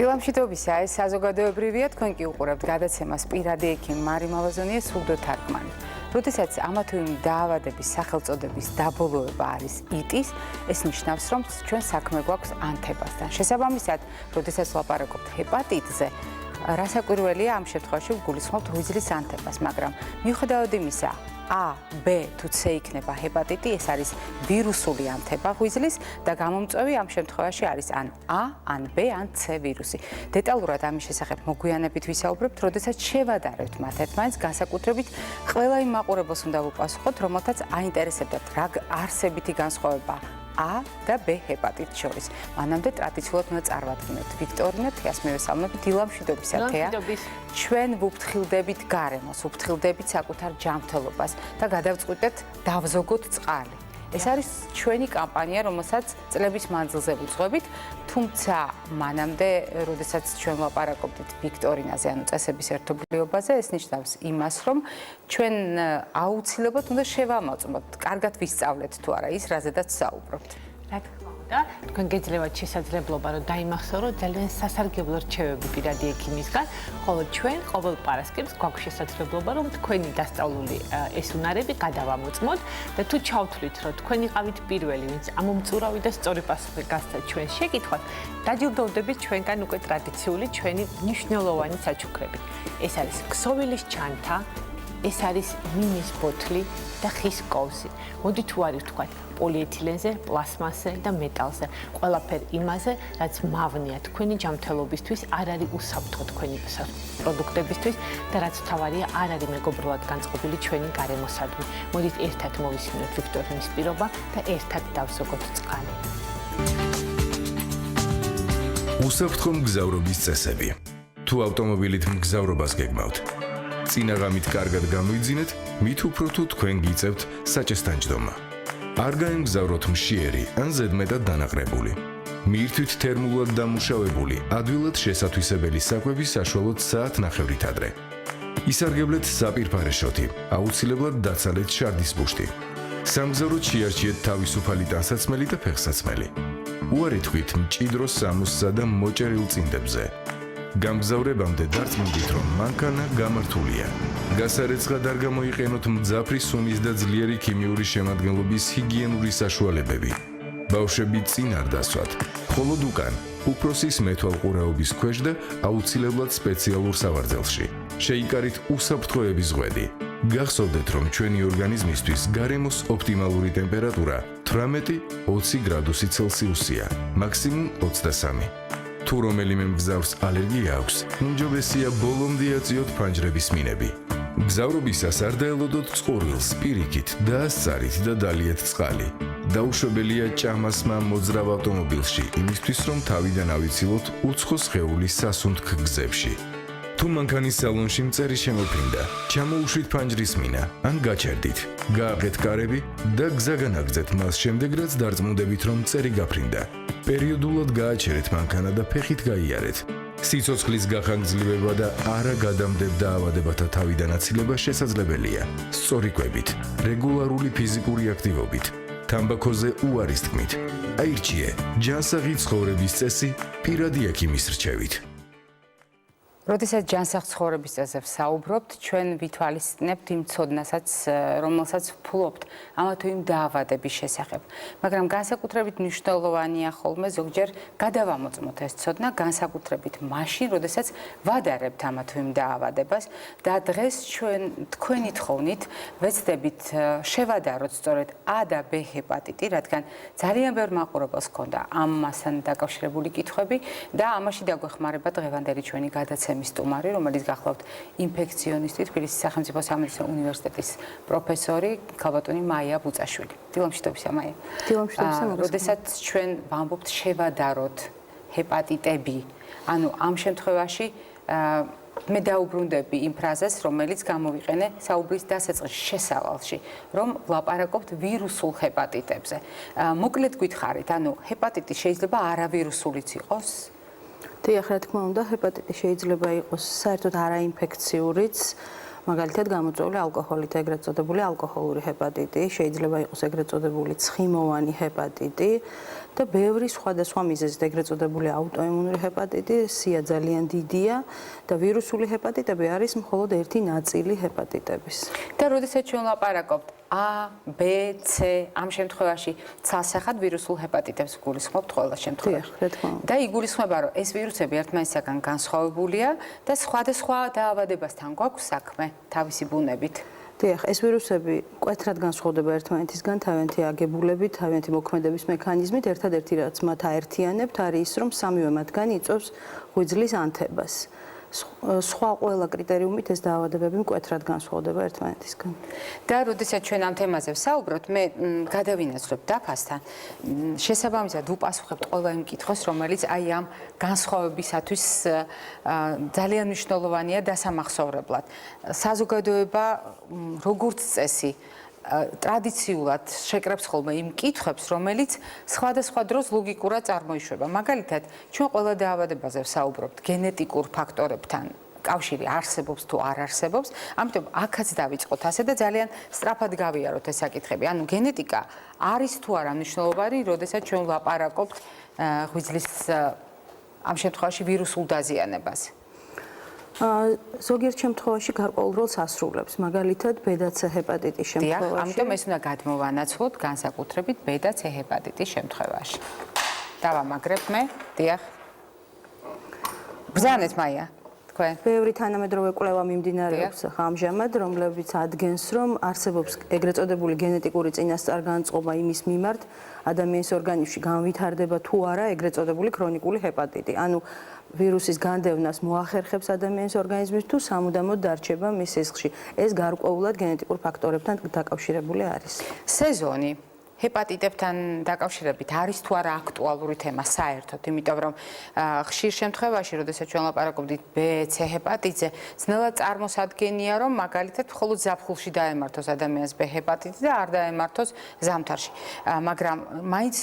დილამშვიდობისა, ეს საზოგადოებრივია, თქვენ კი უყურებთ გადაცემას პირადი ექიმი მარი მალაზონია სრული თარგმანი. როდესაც ამა თუ იმ დაავადების სახელწოდების დაბოლოება არის იტის, ეს ნიშნავს, რომ ჩვენ საქმე გვაქვს ანთებასთან. შესაბამისად, როდესაც ვლაპარაკობთ ჰეპატიტზე, რასაკვირველია ამ შემთხვევაში ვგულისხმობთ ღვიძლის ანთებას, მაგრამ მიუხედავად იმისა, A, B თუ C იქნება ჰეპატიტი, ეს არის ვირუსული ანთება ღვიძლის და გამომწვევი ამ შემთხვევაში არის ან A, ან B, ან C ვირუსი. დეტალურად ამის შესახებ მოგვიანებით ვისაუბრებთ, როდესაც შევადარებთ მათ ერთმანეთს, განსაკუთრებით ყველა იმ მაყურებელს უნდა ვუპასუხოთ, რომელთაც აინტერესებდათ რა არსებითი განსხვავება A და B ჰეპატიტის შორის. მანამდე ტრადიციულად უნდა წარმატებთ. ვიქტორინა, თეას მივესალმებით, დილამშვიდობისა თეა. ჩვენ ვუფრთხილდებით გარემოს, ვუფრთხილდებით საკუთარ ჯანმრთელობას და გადავწყვიტეთ დავზოგოთ წყალი. ეს არის ჩვენი კამპანია, რომელსაც წლების მანძილზე ვუძღვებით, თუმცა მანამდე, როდესაც ჩვენ ვლაპარაკობდით ვიქტორინაზე, ანუ წესების ერთობლიობაზე, ეს ნიშნავს იმას, რომ ჩვენ აუცილებლად უნდა შევამოწმოთ, კარგად ვისწავლეთ თუ არა ის, რაზედაც საუბრობთ. რა თქმა უნდა, თქვენ გეძლევათ შესაძლებლობა, რომ დაიმახსოვროთ ძალიან სასარგებლო რჩევები პირადი ექიმისგან, ხოლო ჩვენ ყოველ პარასკევს გვაქვს შესაძლებლობა, რომ თქვენი დასწავლული ეს უნარები გადავამოწმოთ და თუ ჩავთვლით, რომ თქვენ იყავით პირველი, ვინც ამომწურავი და სწორი პასუხი გასცა ჩვენ შეკითხვას, დაჯილდოვდებით ჩვენგან უკვე ტრადიციული ჩვენი მნიშვნელოვანი საჩუქრები. ეს არის ქსოვილის ჩანთა, ეს არის მინის ბოთლი და ხის კოვსი. მოდით თუ არის თქვა პოლიეთილენზე, პლასმასზე და მეტალზე, ყველაფერი იმაზე, რაც მავნია თქვენი ჯანმრთელობისთვის, არ არის უსაფრთხო თქვენი პროდუქტებისთვის და რაც თავარია, არ არის მეგობრულად განწყობილი ჩვენი გარემოსადმი. მოდით ერთად მოვისმინოთ ვიქტორინის პირობა და ერთად დავზოგოთ წყალი. უსაფრთხო მგზავრობის წესები. თუ ავტომობილით მგზავრობას გეგმავთ, წინაღამით კარგად გამოიძინეთ, მით უფრო თუ თქვენ გიწევთ საჭესთან არ გაემგზავროთ მშიერი ან ზედმეტად დანაყრებული. მიირთვით თერმულად დამუშავებული, ადვილად შესათვისებელი საკვები საშუალოდ საათნახევრით ადრე. ისარგებლეთ საპირფარეშოთი, აუცილებლად დაცალეთ შარდის ბუშტი. სამგზავროდ შეარჩიეთ თავისუფალი ტანსაცმელი და ფეხსაცმელი. უარი თქვით მჭიდრო სამოსსა და მოჭერილ წინდებზე. გამგზავრებამდე დარწმუნდით, რომ მანქანა გამართულია. გასარეცხად არ გამოიყენოთ მძაფრი სუნის და ძლიერი ქიმიური შემადგენლობის ჰიგიენური საშუალებები. ბავშვები წინ არ დასვათ, მხოლოდ უკან, უფროსის მეთვალყურეობის ქვეშ და აუცილებლად სპეციალურ სავარძელში. შეიკარით უსაფრთხოების ღვედი. გახსოვდეთ, რომ ჩვენი ორგანიზმისთვის გარემოს ოპტიმალური ტემპერატურა 18-20 გრადუსი ცელსიუსია, მაქსიმუმ 23. თუ რომელიმე მგზავრს ალერგია აქვს, უმჯობესია ბოლომდე აწიოთ ფანჯრების მინები. მგზავრობისას არ დაელოდოთ წყურვილს პირიქით, დაასწარით და დალიეთ წყალი. დაუშვებელია ჭამასმა მოძრავ ავტომობილში, იმისთვის რომ თავიდან ავიცილოთ უცხო სხეულის სასუნთქ გზებში. თუ მანქანის სალონში მწერი შემოფრინდა, ჩამოუშვით ფანჯრის მინა, ან გაჩერდით. გააღეთ კარები და გზა განაგრძეთ მას შემდეგ, რაც დარწმუნდებით, რომ მწერი გაფრინდა. პერიოდულად გააჩერეთ მანქანა და ფეხით გაიარეთ. სიცოცხლის გახანგრძლივება და არა გადამდებ დაავადებათა თავიდან აცილება შესაძლებელია. სწორი კვებით, რეგულარული ფიზიკური აქტივობით, თამბაქოზე უარის თქმით. აირჩიე ჯანსაღი ცხოვრების წესი პირადი ექიმის რჩევით. როდესაც ჯანსაღ ცხოვრების წესზე ვსაუბრობთ, ჩვენ ვითვალისწინებთ იმ ცოდნასაც, რომელსაც ვფლობთ ამა თუ იმ დაავადების შესახებ. მაგრამ განსაკუთრებით მნიშვნელოვანია ხოლმე ზოგჯერ გადავამოწმოთ ეს ცოდნა, განსაკუთრებით მაშინ, როდესაც ვადარებთ ამა თუ იმ დაავადებას და დღეს თქვენი თხოვნით ვეცდებით შევადაროთ სწორედ A და B ჰეპატიტი, რადგან ძალიან ბევრ მაყურებელს ჰქონდა ამასთან დაკავშირებული კითხვები და ამაში დაგვეხმარება დღევანდელი ჩვენი გადაცემის სტუმარი, რომელიც გახლავთ ინფექციონისტი, თბილისის სახელმწიფო სამედიცინო უნივერსიტეტის პროფესორი, ქალბატონი მაია ბუწაშვილი. დილამშვიდობისა მაია. დილამშვიდობისა. როდესაც ჩვენ ვამბობთ შევადაროთ ჰეპატიტები, ანუ ამ შემთხვევაში მე დაუბრუნდები იმ ფრაზას, რომელიც გამოვიყენე საუბრის დასაწყისში, შესავალში, რომ ვლაპარაკობთ ვირუსულ ჰეპატიტებზე. მოკლედ გითხარით, ანუ ჰეპატიტი შეიძლება არავირუსულიც იყოს? დიახ, რა თქმა უნდა, ჰეპატიტი შეიძლება იყოს საერთოდ არაინფექციურიც, მაგალითად გამოწვეული ალკოჰოლით, ეგრეთ წოდებული ალკოჰოლური ჰეპატიტი, შეიძლება იყოს ეგრეთ წოდებული ცხიმოვანი ჰეპატიტი და ბევრი სხვადასხვა მიზეზით ეგრეთ წოდებული აუტოიმუნური ჰეპატიტი, სია ძალიან დიდია და ვირუსული ჰეპატიტები არის მხოლოდ ერთი ნაწილი ჰეპატიტების. და როდესაც ჩვენ ლაპარაკობთ A, B, C, ამ შემთხვევაში ცალსახად ვირუსულ ჰეპატიტებს გულისხმობთ ყველა შემთხვევაში. რა თქმა უნდა. და იგულისხმება, რომ ეს ვირუსები ერთმანეთისაგან განსხვავებულია და სხვადასხვა დაავადებასთან გვაქვს საქმე თავისი ბუნებით. დიახ, ეს ვირუსები მკვეთრად განსხვავდება ერთმანეთისგან თავიანთი აგებულებით, თავიანთი მოქმედების მექანიზმით. ერთადერთი რაც მათ აერთიანებთ არის ის, რომ სამივე მათგანი იწვევს ღვიძლის ანთებას. სხვა ყველა კრიტერიუმით ეს დაავადებები მკვეთრად განსხვავდება ერთმანეთისგან. და როდესაც ჩვენ ამ თემაზე ვსაუბრობთ, მე გადავინაცვლებ დაფასთან. შესაბამისად ვუპასუხებთ ყველა იმ კითხვას, რომელიც აი ამ განსხვავებისათვის ძალიან მნიშვნელოვანია დასამახსოვრებლად. საზოგადოება როგორც წესი ტრადიციულად შეკრებს ხოლმე იმ კითხვებს, რომელიც სხვადასხვა დროს ლოგიკურად წარმოიშვება. მაგალითად, ჩვენ ყველა დაავადებაზე ვსაუბრობთ გენეტიკურ ფაქტორებთან. კავშირი არსებობს თუ არ არსებობს, ამიტომ აქაც დავიწყოთ ასე და ძალიან სწრაფად გავიაროთ ეს საკითხები. ანუ გენეტიკა არის თუ არა მნიშვნელოვანი, როდესაც ჩვენ ვლაპარაკობთ ღვიძლის ამ შემთხვევაში ვირუსულ დაზიანებას. ზოგიერთ შემთხვევაში გარკვეულ როლს ასრულებს, მაგალითად B-C ჰეპატიტის შემთხვევაში. დიახ, ამიტომ ეს უნდა გადმოვანაცვლოთ განსაკუთრებით B-C ჰეპატიტის შემთხვევაში. დავამაგრებ მე, დიახ. ბრძანეთ მაია, თქვენ. ბევრი თანამედროვე კვლევა მიმდინარეობს ამჟამად, რომლებიც ადგენს, რომ არსებობს ეგრეთ წოდებული გენეტიკური წინასწარგანწყობა იმის მიმართ, ადამიანის ორგანიზმში განვითარდება თუ არა ეგრეთ წოდებული ქრონიკული ჰეპატიტი. ანუ ვირუსის განდევნას მოახერხებს ადამიანის ორგანიზმის თუ სამუდამოდ დარჩება მის სისხლში. ეს გარკვეულად გენეტიკურ ფაქტორებთან დაკავშირებული არის. სეზონი ჰეპატიტებთან დაკავშირებით არის თუ არა აქტუალური თემა საერთოდ, იმიტომ რომ ხშირ შემთხვევაში, როდესაც ჩვენ ლაპარაკობთ B-C ჰეპატიტზე, ძნელად წარმოსადგენია, რომ მაგალითად მხოლოდ ზაფხულში დაემართოს ადამიანს B ჰეპატიტი და არ დაემართოს ზამთარში. მაგრამ მაინც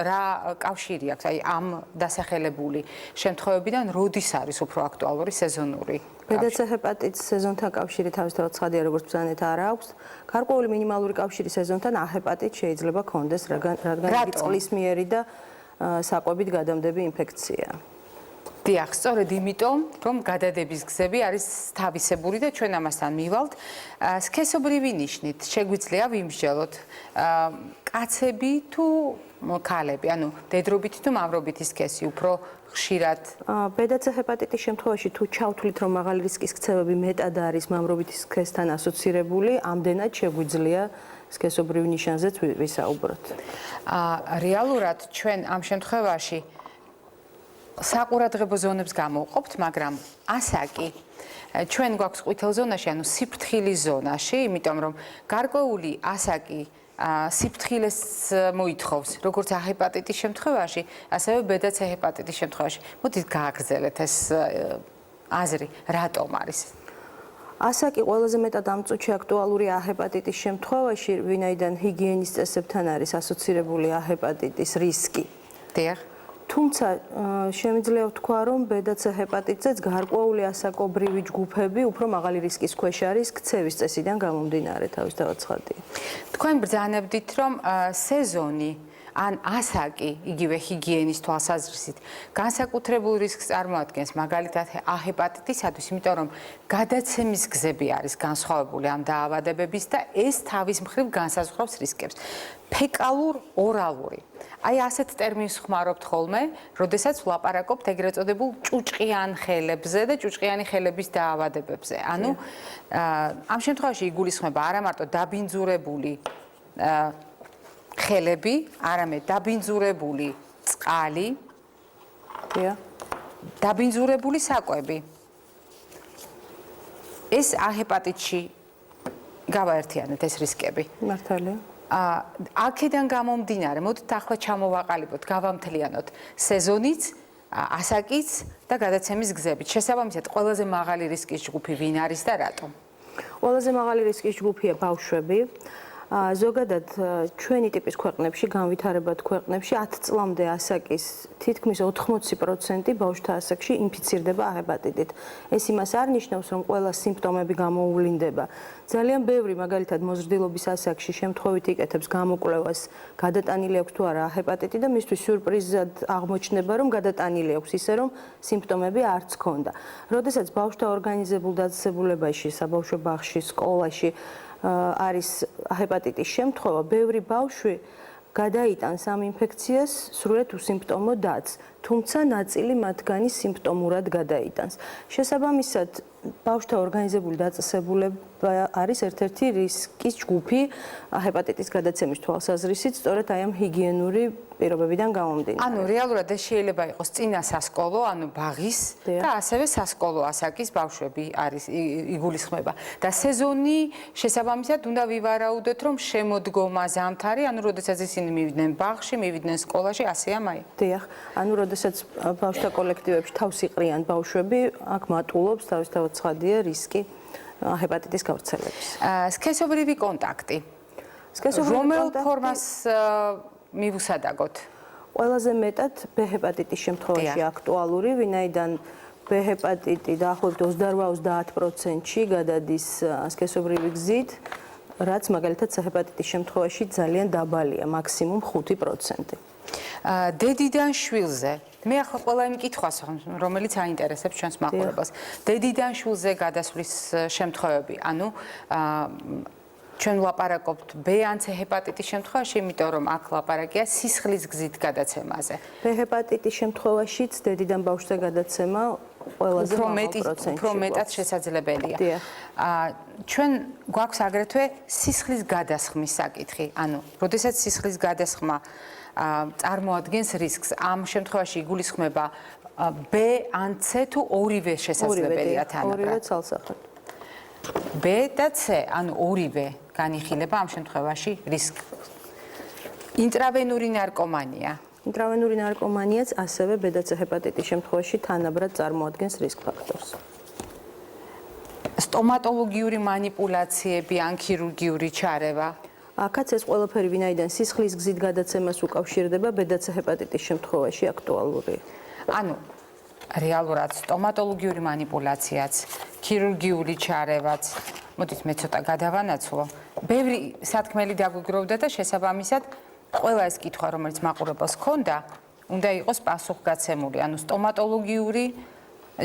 რა კავშირი აქვს აი ამ დასახელებული შემთხვევებიდან, როდის არის უფრო აქტუალური სეზონური? B-C ჰეპატიტის სეზონთან კავშირი თავისთავად ცხადია, როგორც ბრძანეთ, არ აქვს. გარკვეული მინიმალური კავშირი სეზონთან A ჰეპატიტს შეიძლება ქონდეს, რადგან წყლისმიერი და საკვებით გადამდები ინფექცია. დიახ, სწორედ იმიტომ, რომ გადადების გზები არის თავისებური და ჩვენ ამასთან მივალთ. სქესობრივი ნიშნით შეგვიძლია ვიმსჯელოთ კაცები თუ ქალები, ანუ დედრობითი თუ მამრობითი სქესი უფრო ხშირად. B-C ჰეპატიტის შემთხვევაში თუ ჩავთვლით, რომ მაღალი რისკის ქცევები მეტად არის მამრობითი სქესთან ასოცირებული, ამდენად შეგვიძლია სქესობრივ ნიშანზეც ვისაუბროთ. რეალურად ჩვენ ამ შემთხვევაში საყურადღებო ზონებს გამოვყოფთ, მაგრამ ასაკი ჩვენ გვაქვს ყვითელ ზონაში, ანუ სიფრთხილის ზონაში, იმიტომ რომ გარკვეული ასაკი სიფრთხილეს მოითხოვს, როგორც A ჰეპატიტის შემთხვევაში, ასევე B-C ჰეპატიტის შემთხვევაში. მოდით გააგრძელეთ ეს აზრი, რატომ არის? ასაკი ყველაზე მეტად ამ წუთში აქტუალური A ჰეპატიტის შემთხვევაში, ვინაიდან ჰიგიენის წესებთან არის ასოცირებული A ჰეპატიტის რისკი. დიახ. თუმცა შემიძლია ვთქვა, რომ B-C ჰეპატიტზეც გარკვეული ასაკობრივი ჯგუფები უფრო მაღალი რისკის ქვეშ არის ქცევის წესიდან გამომდინარე, თავისთავად ცხადია. თქვენ ბრძანებდით, რომ სეზონი ან ასაკი, იგივე ჰიგიენის თვალსაზრისით, განსაკუთრებულ რისკს წარმოადგენს მაგალითად A ჰეპატიტისათვის, იმიტომ რომ გადაცემის გზები არის განსხვავებული ამ დაავადებების და ეს თავის მხრივ განსაზღვრავს რისკებს. ფეკალურ ორალური. აი ასეთ ტერმინს ხმარობთ ხოლმე, როდესაც ვლაპარაკობთ ეგრეთ წოდებულ ჭუჭყიან ხელებზე და ჭუჭყიანი ხელების დაავადებებზე. ანუ ამ შემთხვევაში იგულისხმება არა მარტო დაბინძურებული ხელები, არამედ დაბინძურებული წყალი, დაბინძურებული საკვები. ეს A ჰეპატიტში გავაერთიანეთ ეს რისკები. მართალია. აქედან გამომდინარე, მოდით ახლა ჩამოვაყალიბოთ, გავამთლიანოთ სეზონიც, ასაკიც და გადაცემის გზებით. შესაბამისად, ყველაზე მაღალი რისკის ჯგუფი ვინ არის და რატომ? ყველაზე მაღალი რისკის ჯგუფია ბავშვები. ზოგადად ჩვენი ტიპის ქვეყნებში, განვითარებად ქვეყნებში 10 წლამდე ასაკის თითქმის 80% ბავშვთა ასაკში ინფიცირდება ჰეპატიტით. ეს იმას არ ნიშნავს, რომ ყველა სიმპტომები გამოუვლინდება. ძალიან ბევრი, მაგალითად, მოზრდილობის ასაკში შემთხვევით იკეთებს გამოკვლევას, გადატანილი აქვს თუ არა ჰეპატიტი და მისთვის სიურპრიზად აღმოჩნდება, რომ გადატანილი აქვს, ისე რომ სიმპტომები არც ჰქონდა. როდესაც ბავშვთა ორგანიზებულ დაწესებულებაში, საბავშვო ბაღში, სკოლაში არის ჰეპატიტის შემთხვევა, ბევრი ბავშვი გადაიტანს ამ ინფექციას სრულად უსიმპტომო დაცს, თუმცა ნაწილი მათგანი სიმპტომურად გადაიტანს. შესაბამისად, ბავშვთა ორგანიზებული დაწესებულება არის ერთ-ერთი რისკის ჯგუფი ჰეპატიტის გადაცემის თვალსაზრისით, სწორედ აი ამ ჰიგიენური პირობებიდან გამომდინარე. ანუ რეალურად ეს შეიძლება იყოს წინა სასკოლო, ანუ ბაღის და ასევე სასკოლო ასაკის ბავშვები არის იგულისხმება. და სეზონი შესაბამისად უნდა ვივარაუდოთ, რომ შემოდგომა ზამთარი, ანუ როდესაც ისინი მივიდნენ ბაღში, მივიდნენ სკოლაში, ასეა მაია. დიახ, ანუ როდესაც ბავშვთა კოლექტივებში თავს იყრიან ბავშვები, აქ მატულობს თავისთავად ცხადია რისკი ჰეპატიტის გავრცელების. სქესობრივი კონტაქტი. რომელ ფორმას მივუსადაგოთ? ყველაზე მეტად B ჰეპატიტის შემთხვევაში აქტუალური, ვინაიდან B ჰეპატიტი დაახლოებით 28-30%-ში გადადის სქესობრივი გზით, რაც მაგალითად C ჰეპატიტის შემთხვევაში ძალიან დაბალია, მაქსიმუმ 5%. დედიდან შვილზე. მე ახლა ყველა იმ კითხვას, რომელიც აინტერესებს ჩვენს მაყურებელს. დედიდან შვილზე გადასვლის შემთხვევები, ანუ ჩვენ ვლაპარაკობთ B ან C ჰეპატიტის შემთხვევაში, იმიტომ რომ აქ ლაპარაკია სისხლის გზით გადაცემაზე. B ჰეპატიტის შემთხვევაშიც დედიდან ბავშვზე გადაცემა ყველაზე უფრო მეტად შესაძლებელია. ჩვენ გვაქვს აგრეთვე სისხლის გადასხმის საკითხი, ანუ როდესაც სისხლის გადასხმა წარმოადგენს რისკს, ამ შემთხვევაში იგულისხმება B ან C თუ ორივე შესაძლებელია თანაბრად. ორივე ცალსახად. B და C, ანუ ორივე განიხილება ამ შემთხვევაში რისკს. ინტრავენური ნარკომანია. ინტრავენური ნარკომანიაც ასევე B და C ჰეპატიტის შემთხვევაში თანაბრად წარმოადგენს რისკ ფაქტორს. სტომატოლოგიური манипуляციები ან ქირურგიული ჩარევა. აქაც ეს ყველაფერი ვინაიდან სისხლის გზით გადაცემას უკავშირდება, B და C ჰეპატიტის შემთხვევაში აქტუალურია. ანუ რეალურად სტომატოლოგიური манипуляციაც, ქირურგიული ჩარევაც, მოდით მე ცოტა გადავანაცვლო. ბევრი სათქმელი დაგვიგროვდა და შესაბამისად ყველა ეს კითხვა, რომელიც მაყურებელს ჰქონდა, უნდა იყოს პასუხგაცემული, ანუ სტომატოლოგიური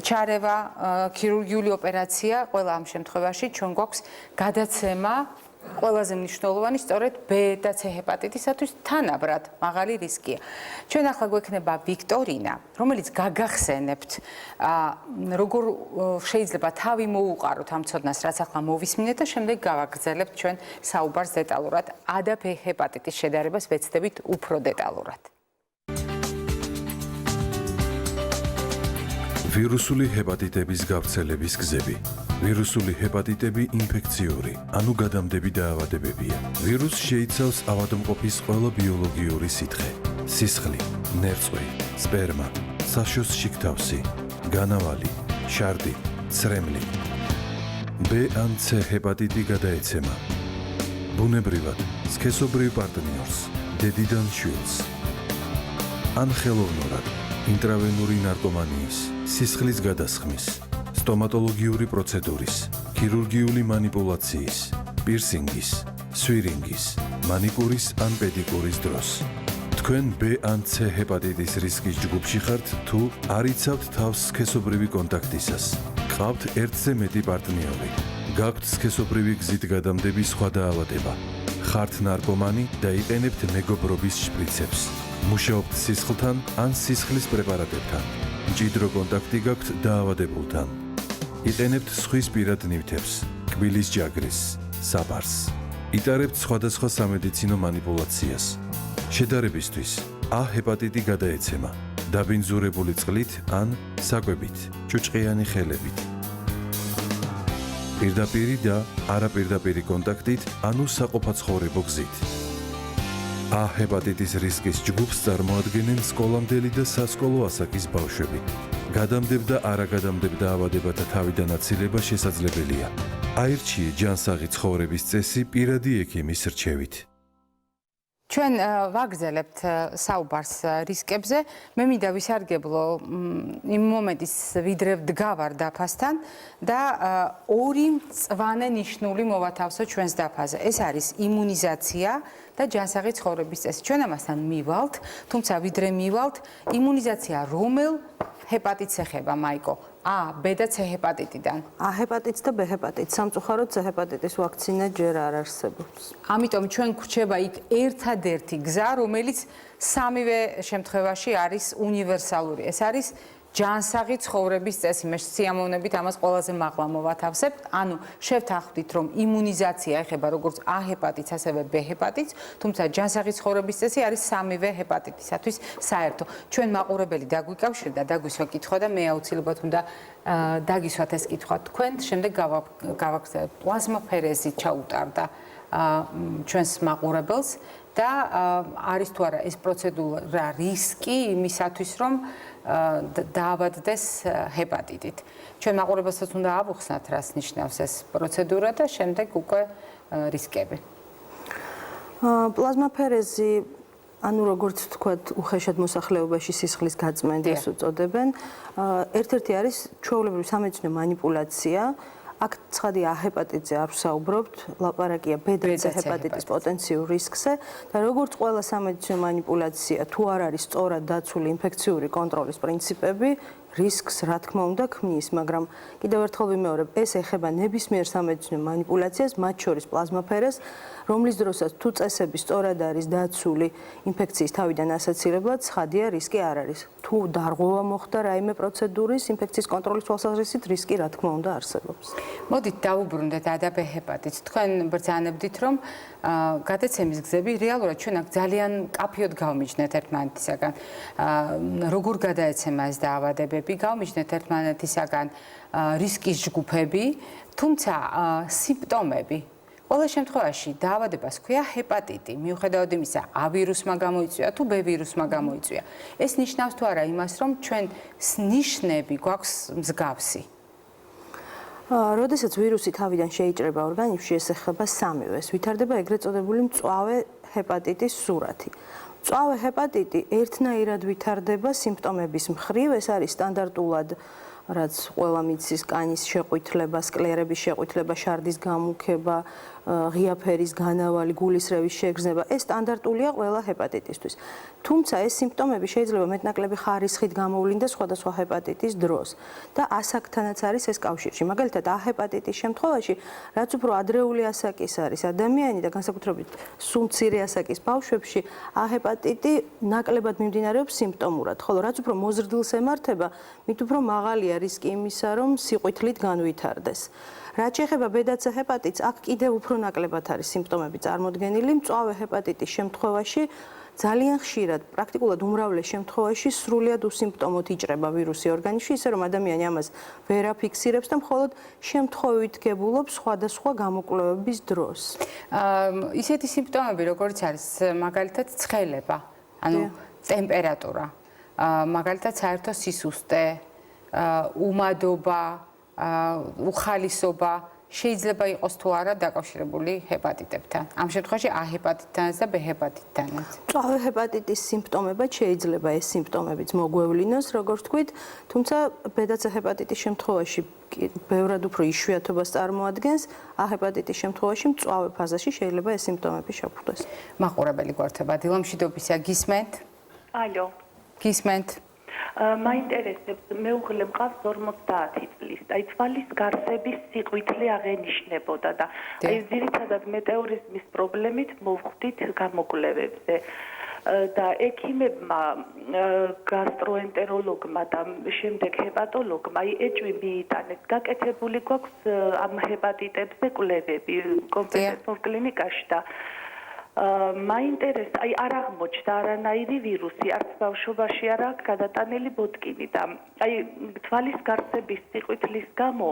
ჩარევა, ქირურგიული ოპერაცია, ყველა ამ შემთხვევაში ჩვენ გვაქვს გადაცემა ყველაზე მნიშვნელოვანი სწორედ B და C ჰეპატიტისათვის თანაბრად მაღალი რისკია. ჩვენ ახლა გვექნება ვიქტორინა, რომელიც გაგახსენებთ, როგორ შეიძლება თავი მოუყაროთ ამ ცოდნას, რაც ახლა მოვისმინეთ და შემდეგ გავაგრძელებთ ჩვენ საუბარს დეტალურად. A და B ჰეპატიტის შედარებას ვეცდებით უფრო დეტალურად. ვირუსული ჰეპატიტების გავრცელების გზები. ვირუსული ჰეპატიტები ინფექციური, ანუ გადამდები დაავადებებია. ვირუსს შეიცავს ავადმყოფის ყველა ბიოლოგიური სითხე: სისხლი, ნერწყვი, სპერმა, საშოს შიგთავსი, განავალი, შარდი, ცრემლი. B ან C ჰეპატიტი გადაეცემა ბუნებრივად სქესობრივ პარტნიორს, დედიდან შვილს. ან ხელოვნურად ინტრავენური ნარკომანიის, სისხლის გადასხმის, სტომატოლოგიური პროცედურის, ქირურგიული манипуляციის, პირსინგის, სვირინგის, მანიკურის ან პედიკურის დროს. თქვენ B ან C ჰეპატიტის რისკის ჯგუფში ხართ თუ არ იცავთ თავს სქესობრივი კონტაქტისას. გყავთ ერთზე მეტი პარტნიორი. გაქვთ სქესობრივი გზით გადამდების სხვა დაავადება. ხართ ნარკომანი და იყენებთ მეგობრობის შპრიცებს. მუშაობთ სისხლთან ან სისხლის პრეპარატებთან. მჭიდრო კონტაქტი გაქვთ დაავადებულთან. იყენებთ სხვის პირად ნივთებს, კბილის ჯაგრის, საბარს. იტარებთ სხვადასხვა სამედიცინო манипуляციას. შედარებისთვის A ჰეპატიტი გადაეცემა დაბინძურებული წყლით ან საკვებით, ჭუჭყიანი ხელებით. პირდაპირი და არაპირდაპირი კონტაქტით, ანუ საყოფაცხოვრებო გზით. A ჰეპატიტის რისკის ჯგუფს წარმოადგენენ სკოლამდელი და სასკოლო ასაკის ბავშვები. გადამდებ და არაგადამდებ დაავადებათა თავიდან აცილება შესაძლებელია. აირჩიე ჯანსაღი ცხოვრების წესი პირადი ექიმის რჩევით. ჩვენ ვაგრძელებთ საუბარს რისკებზე. მე მინდა ვისარგებლო იმ მომენტის ვიდრე ვდგავარ დაფასთან და ორი მწვანე ნიშნული მოვათავსო ჩვენს დაფაზე. ეს არის იმუნიზაცია და ჯანსაღი ცხოვრების წესი. ჩვენ ამასთან მივალთ, თუმცა ვიდრე მივალთ, იმუნიზაცია რომელ ჰეპატიტს ეხება, მაიკო? A, B და C ჰეპატიტიდან. A ჰეპატიტს და B ჰეპატიტს. სამწუხაროდ C ჰეპატიტის ვაქცინა ჯერ არ არსებობს. ამიტომ ჩვენ გვრჩება იქ ერთადერთი გზა, რომელიც სამივე შემთხვევაში არის უნივერსალური. ეს არის ჯანსაღი ცხოვრების წესი. მე სიამოვნებით ამას ყველაზე მაღლა მოვათავსებთ. ანუ შევთანხმდით, რომ იმუნიზაცია ეხება როგორც A ჰეპატიტს, ასევე B ჰეპატიტს, თუმცა ჯანსაღი ცხოვრების წესი არის სამივე ჰეპატიტისათვის საერთო. ჩვენ მაყურებელი დაგვიკავშირდა, დაგვისვა კითხვა და მე აუცილებლად უნდა დაგისვათ ეს კითხვა თქვენ, შემდეგ გავაგრძელებთ. პლაზმაფერეზი ჩაუტარდა ჩვენს მაყურებელს და არის თუ არა ეს პროცედურა რისკი იმისათვის, რომ დაავადდეს ჰეპატიტით. ჩვენ მაყურებელსაც უნდა ავუხსნათ, რას ნიშნავს ეს პროცედურა და შემდეგ უკვე რისკები. პლაზმაფერეზი, ანუ როგორც ვთქვათ, უხეშად მოსახლეობაში სისხლის გაწმენდას უწოდებენ, ერთ-ერთი არის ჩვეულებრივი სამედიცინო მანიპულაცია. აქ ცხადია A ჰეპატიტზე არ ვსაუბრობთ, ლაპარაკია B და C ჰეპატიტის პოტენციურ რისკზე და როგორც ყველა სამედიცინო მანიპულაცია, თუ არ არის სწორად დაცული ინფექციური კონტროლის პრინციპები, რისკს რა თქმა უნდა ქმნის, მაგრამ კიდევ ერთხელ ვიმეორებ, ეს ეხება ნებისმიერ სამედიცინო მანიპულაციას, მათ შორის პლაზმაფერეზს, რომლის დროსაც თუ წესები სწორად არის დაცული ინფექციის თავიდან ასაცილებლად, ცხადია რისკი არ არის. თუ დარღვევა მოხდა რაიმე პროცედურის ინფექციის კონტროლის თვალსაზრისით, რისკი რა თქმა უნდა არსებობს. მოდით დავუბრუნდეთ A და B ჰეპატიტს. თქვენ ბრძანებდით, რომ გადაცემის გზები რეალურად ჩვენ აქ ძალიან კაფიოდ გავმიჯნეთ ერთმანეთისაგან. როგორ გადაეცემა ეს დაავადებები, გავმიჯნეთ ერთმანეთისაგან რისკის ჯგუფები, თუმცა სიმპტომები ყველა შემთხვევაში დაავადებას ჰქვია ჰეპატიტი, მიუხედავად იმისა, A ვირუსმა გამოიწვია თუ B ვირუსმა გამოიწვია. ეს ნიშნავს თუ არა იმას, რომ ჩვენ ნიშნები გვაქვს მსგავსი. როდესაც ვირუსი თავიდან შეიჭრება ორგანიზმში, ეს ეხება სამივეს. ვითარდება ეგრეთ წოდებული მწვავე ჰეპატიტის სურათი. მწვავე ჰეპატიტი ერთნაირად ვითარდება სიმპტომების მხრივ, ეს არის სტანდარტულად რაც ყველა მიცის კანის შეყვითლება, სკლერების შეყვითლება, შარდის გამუქება, ღია ფერის განავალი, გულისრევის შეგრძნება, ეს სტანდარტულია ყველა ჰეპატიტისთვის. თუმცა ეს სიმპტომები შეიძლება მეტნაკლები ხარისხით გამოვლინდეს სხვადასხვა ჰეპატიტის დროს და ასაკთანაც არის ეს კავშირში. მაგალითად, A ჰეპატიტის შემთხვევაში, რაც უფრო ადრეული ასაკის არის ადამიანი და განსაკუთრებით სულ მცირე ასაკის ბავშვებში, A ჰეპატიტი ნაკლებად მიმდინარეობს სიმპტომურად, ხოლო რაც უფრო მოზრდილს ემართება, მით უფრო მაღალია რისკი იმისა, რომ სიყვითლით განვითარდეს. რაც შეეხება B და C ჰეპატიტს, აქ კიდევ უფრო ნაკლებად არის სიმპტომები წარმოდგენილი. მწვავე ჰეპატიტის შემთხვევაში ძალიან ხშირად, პრაქტიკულად უმრავლეს შემთხვევაში სრულიად უსიმპტომოდ იჭრება ვირუსი ორგანიზმში, ისე რომ ადამიანი ამას ვერ აფიქსირებს და მხოლოდ შემთხვევით გებულობს სხვადასხვა გამოკვლევების დროს. ისეთი სიმპტომები, როგორც არის მაგალითად ცხელება, ანუ ტემპერატურა, მაგალითად საერთო სისუსტე, უმადობა, უხალისობა შეიძლება იყოს თუ არა დაკავშირებული ჰეპატიტებთან. ამ შემთხვევაში A ჰეპატიტთანაც და B ჰეპატიტთანაც. მწვავე ჰეპატიტის სიმპტომებად შეიძლება ეს სიმპტომებიც მოგვევლინოს, როგორც თქვით, თუმცა B და C ჰეპატიტის შემთხვევაში ბევრად უფრო იშვიათობას წარმოადგენს, A ჰეპატიტის შემთხვევაში მწვავე ფაზაში შეიძლება ეს სიმპტომები შეგვხვდეს. მაყურებელი გვერდება, დილამშვიდობისა, გისმენთ? ალო. გისმენთ? მაინტერესებს, მეუღლე მყავს 50 წლის. აი თვალის გარსების სიყვითლე აღენიშნებოდა და აი ძირითადად მეტეორიზმის პრობლემით მოვხვდით გამოკვლევებზე. და ექიმებმა, გასტროენტეროლოგმა და შემდეგ ჰეპატოლოგმა ეჭვი მიიტანეს. გაკეთებული გვაქვს ამ ჰეპატიტებზე კვლევები კომპეტენტურ კლინიკაში და მაინტერესებს, აი არ აღმოჩნდა არანაირი ვირუსი, არც ბავშვობაში არ აქვს გადატანილი ბოთკინი და აი თვალის გარსების სიყვითლის გამო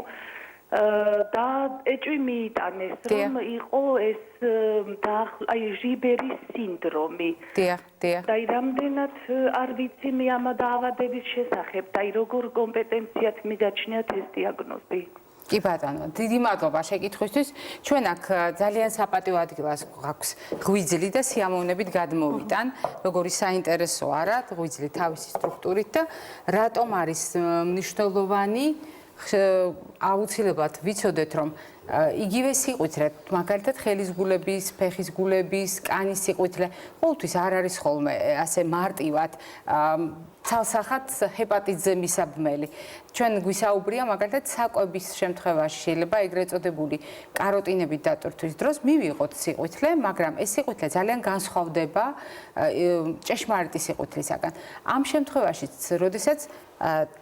და ეჭვი მიიტანეს, რომ იყო ეს აი ჟიბერის სინდრომი. დიახ. და აი რამდენად არ ვიცი მე ამ დაავადების შესახებ და აი როგორ კომპეტენციათ მიგაჩნიათ ეს დიაგნოზი. კი ბატონო, დიდი მადლობა შეკითხვისთვის. ჩვენ აქ ძალიან საპატიო ადგილას გვაქვს ღვიძლი და სიამოვნებით გადმოვიტან, როგორი საინტერესო არა, ღვიძლი თავისი სტრუქტურით და რატომ არის მნიშვნელოვანი აუცილებლად ვიცოდეთ, რომ იგივე სიყვითლე, მაგალითად ხელის გულების, ფეხის გულების, კანის სიყვითლე, ყოველთვის არ არის ხოლმე ასე მარტივად ცალსახად ჰეპატიტზე მისაბმელი. ჩვენ გვისაუბრია მაგალითად საკვების შემთხვევაში შეიძლება ეგრეთ წოდებული კაროტინებით დატვირთვის დროს მივიღოთ სიყვითლე, მაგრამ ეს სიყვითლე ძალიან განსხვავდება ჭეშმარიტი სიყვითლისაგან. ამ შემთხვევაშიც, როდესაც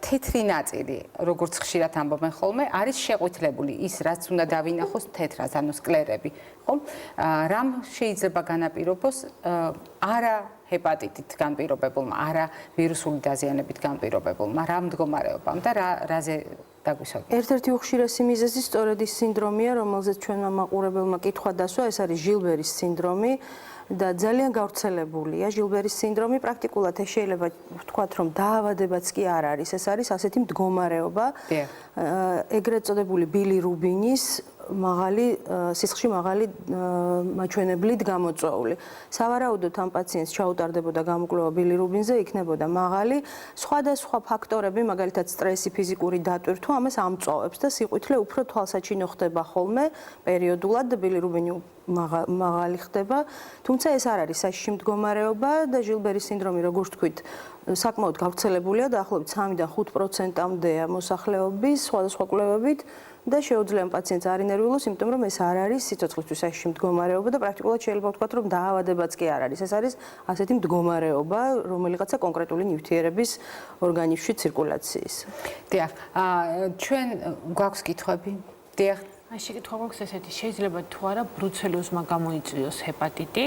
თეთრი ნაწილი, როგორც ხშირად ამბობენ ხოლმე, არის შეყვითლებული ის, რაც უნდა დავინახოს თეთრად, ანუ სკლერები, ხო? რამ შეიძლება განაპირობოს არა ჰეპატიტით განპირობებულმა, არა ვირუსული დაზიანებით განპირობებულმა, რა მდგომარეობამ და რაზე დაგვისვაგეთ? ერთ-ერთი უხშირესი მიზეზი სწორედ ის სინდრომია, რომელზეც ჩვენმა მაყურებელმა კითხვა დასვა, ეს არის ჟილბერის სინდრომი. და ძალიან გავრცელებულია ჟილბერის სინდრომი. პრაქტიკულად ეს შეიძლება ვთქვათ, რომ დაავადებაც კი არ არის, ეს არის ასეთი მდგომარეობა. ეგრეთ წოდებული ბილირუბინის მაღალი სისხლში მაღალი მაჩვენებლით გამოწვეული. სავარაუდოდ ამ პაციენტს ჩაუტარდებოდა გამოკვლევა ბილირუბინზე, იქნებოდა მაღალი. სხვადასხვა ფაქტორები, მაგალითად სტრესი, ფიზიკური დატვირთვა ამას ამწვავებს და სიყვითლე უფრო თვალსაჩინო ხდება ხოლმე პერიოდულად და ბილირუბინი მაღალი ხდება. თუმცა ეს არ არის საშიში მდგომარეობა და ჟილბერის სინდრომი, როგორც თქვით, საკმაოდ გავრცელებულია, დაახლოებით 3-დან 5%-მდეა მოსახლეობის სხვადასხვა კვლევებით და შეუძლია პაციენტს არ ინერვიულოს, იმიტომ რომ ეს არ არის სიცოცხლისთვის საშიში მდგომარეობა და პრაქტიკულად შეიძლება ვთქვათ, რომ დაავადებაც კი არ არის. ეს არის ასეთი მდგომარეობა, რომელიღაცა კონკრეტული ნივთიერების ორგანიზმში ცირკულაციის. დიახ, ჩვენ გვაქვს კითხვები? დიახ. აი შეკითხვა გვაქვს ესეთი, შეიძლება თუ არა ბრუცელოზმა გამოიწვიოს ჰეპატიტი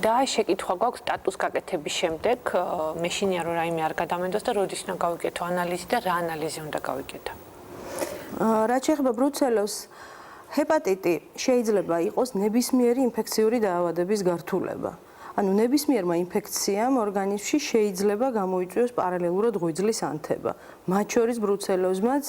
და შეკითხვა გვაქვს სტატუს გაკეთების შემდეგ, მეშინია რომ რაიმე არ გადამენდოს და როდის უნდა გავიკეთო ანალიზი და რა ანალიზი უნდა გავიკეთო? რაც შეეხება ბრუცელოზს, ჰეპატიტი შეიძლება იყოს ნებისმიერი ინფექციური დაავადების გართულება. ანუ ნებისმიერმა ინფექციამ ორგანიზმში შეიძლება გამოიწვიოს პარალელურად ღვიძლის ანთება. მათ შორის ბრუცელოზმაც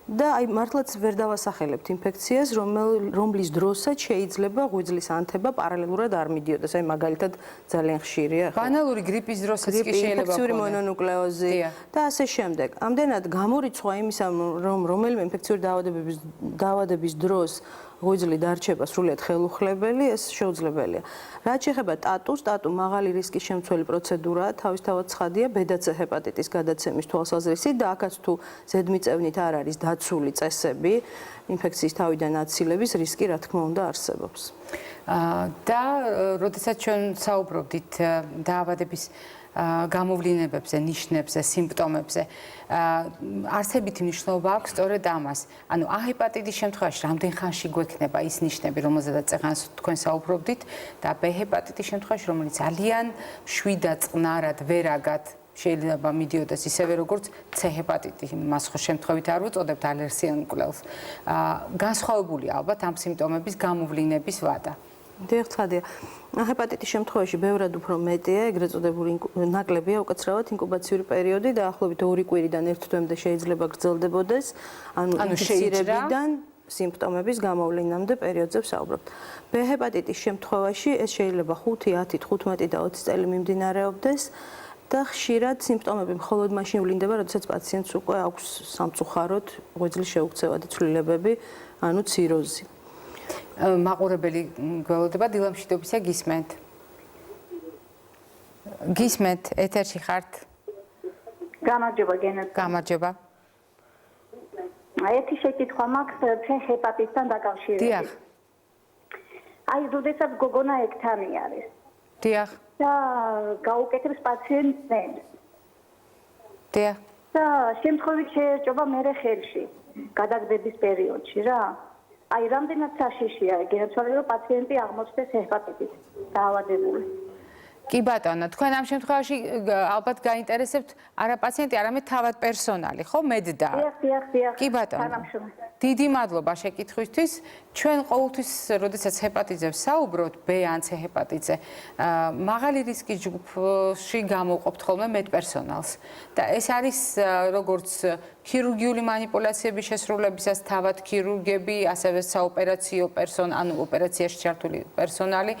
და აი მართლაც ვერ დავასახელებთ ინფექციას, რომლის დროსაც შეიძლება ღვიძლის ანთება პარალელურად არ მიდიოდეს. აი მაგალითად ძალიან ხშირია. ბანალური გრიპის დროსაც კი შეიძლება ინფექციური მონონუკლეოზი და ასე შემდეგ. ამდენად გამორიცხვა იმისა, რომ რომელიმე ინფექციური დაავადების დროს ღვიძლი დარჩება სრულიად ხელუხლებელი, ეს შეუძლებელია. რაც შეეხება ტატუს, ტატუ მაღალი რისკის შემცველი პროცედურაა, თავისთავად ცხადია ბედაცე ჰეპატიტის გადაცემის თვალსაზრისით და აქაც თუ ზედმიწევნით არ არის დაცული წესები, ინფექციის თავიდან აცილების რისკი რა თქმა უნდა არსებობს. და როდესაც ჩვენ საუბრობდით დაავადების გამოვლინებებზე, ნიშნებზე, სიმპტომებზე, არსებითი მნიშვნელობა აქვს სწორედ ამას. ანუ ჰეპატიტის შემთხვევაში რამდენ ხანში გვექნება ის ნიშნები, რომელზედაც წეგანს თქვენ საუბრობდით და ბ ჰეპატიტის შემთხვევაში, რომელიც ძალიან მშვიდად, წყნარად, ვერაგად შეიძლება მიდიოდეს ისევე როგორც C ჰეპატიტი, მას ხო შემთხვევით არ უწოდებთ ალერსიან მკვლელს. განსხვავებულია ალბათ ამ სიმპტომების გამოვლინების ვადა. დიახ, ცხადია. ჰეპატიტის შემთხვევაში ბევრად უფრო მეტია, ეგრეთ წოდებული ნაკლებია უკაცრავად ინკუბაციური პერიოდი, დაახლოებით 2 კვირიდან 1 თვემდე შეიძლება გრძელდებოდეს, ანუ ინფექცირებიდან სიმპტომების გამოვლინამდე პერიოდზე ვსაუბრობთ. ბ ჰეპატიტის შემთხვევაში ეს შეიძლება 5, 10, 15 და 20 წელი მიმდინარეობდეს და ხშირად სიმპტომები მხოლოდ მაშინ ვლინდება, როდესაც პაციენტს უკვე აქვს სამწუხაროდ ღვიძლის შეუქცევადი ცვლილებები, ანუ ციროზი. მაყურებელი გველოდება დილამშვიდობისა გისმენთ. გისმენთ, ეთერში ხართ. გამარჯობა გენად. გამარჯობა. ერთი შეკითხვა მაქვს ჰეპატიტთან დაკავშირებით. დიახ. აი, როდესაც გოგონა ექთანი არის. დიახ. და გაუკეთებს პაციენტს ნემს. დიახ. და შემთხვევით შეერჭობა მერე ხელში, გადაგდების პერიოდში რა. აი, რამდენად საშიშია, გენაცვალე რომ პაციენტი აღმოჩნდეს ჰეპატიტით დაავადებული. კი ბატონო, თქვენ ამ შემთხვევაში ალბათ გაინტერესებთ არა პაციენტი, არამედ თავად პერსონალი, ხო? მედდა. დიახ. კი ბატონო. დიდი მადლობა შეკითხვისთვის. ჩვენ ყოველთვის, როდესაც ჰეპატიტზე ვსაუბრობთ, B ან C ჰეპატიტზე, მაღალი რისკის ჯგუფში გამოვყოფთ ხოლმე მედპერსონალს. და ეს არის როგორც ქირურგიული манипуляციების შესრულებისას თავად ქირურგები, ასევე საოპერაციო ანუ ოპერაციაში ჩართული პერსონალი,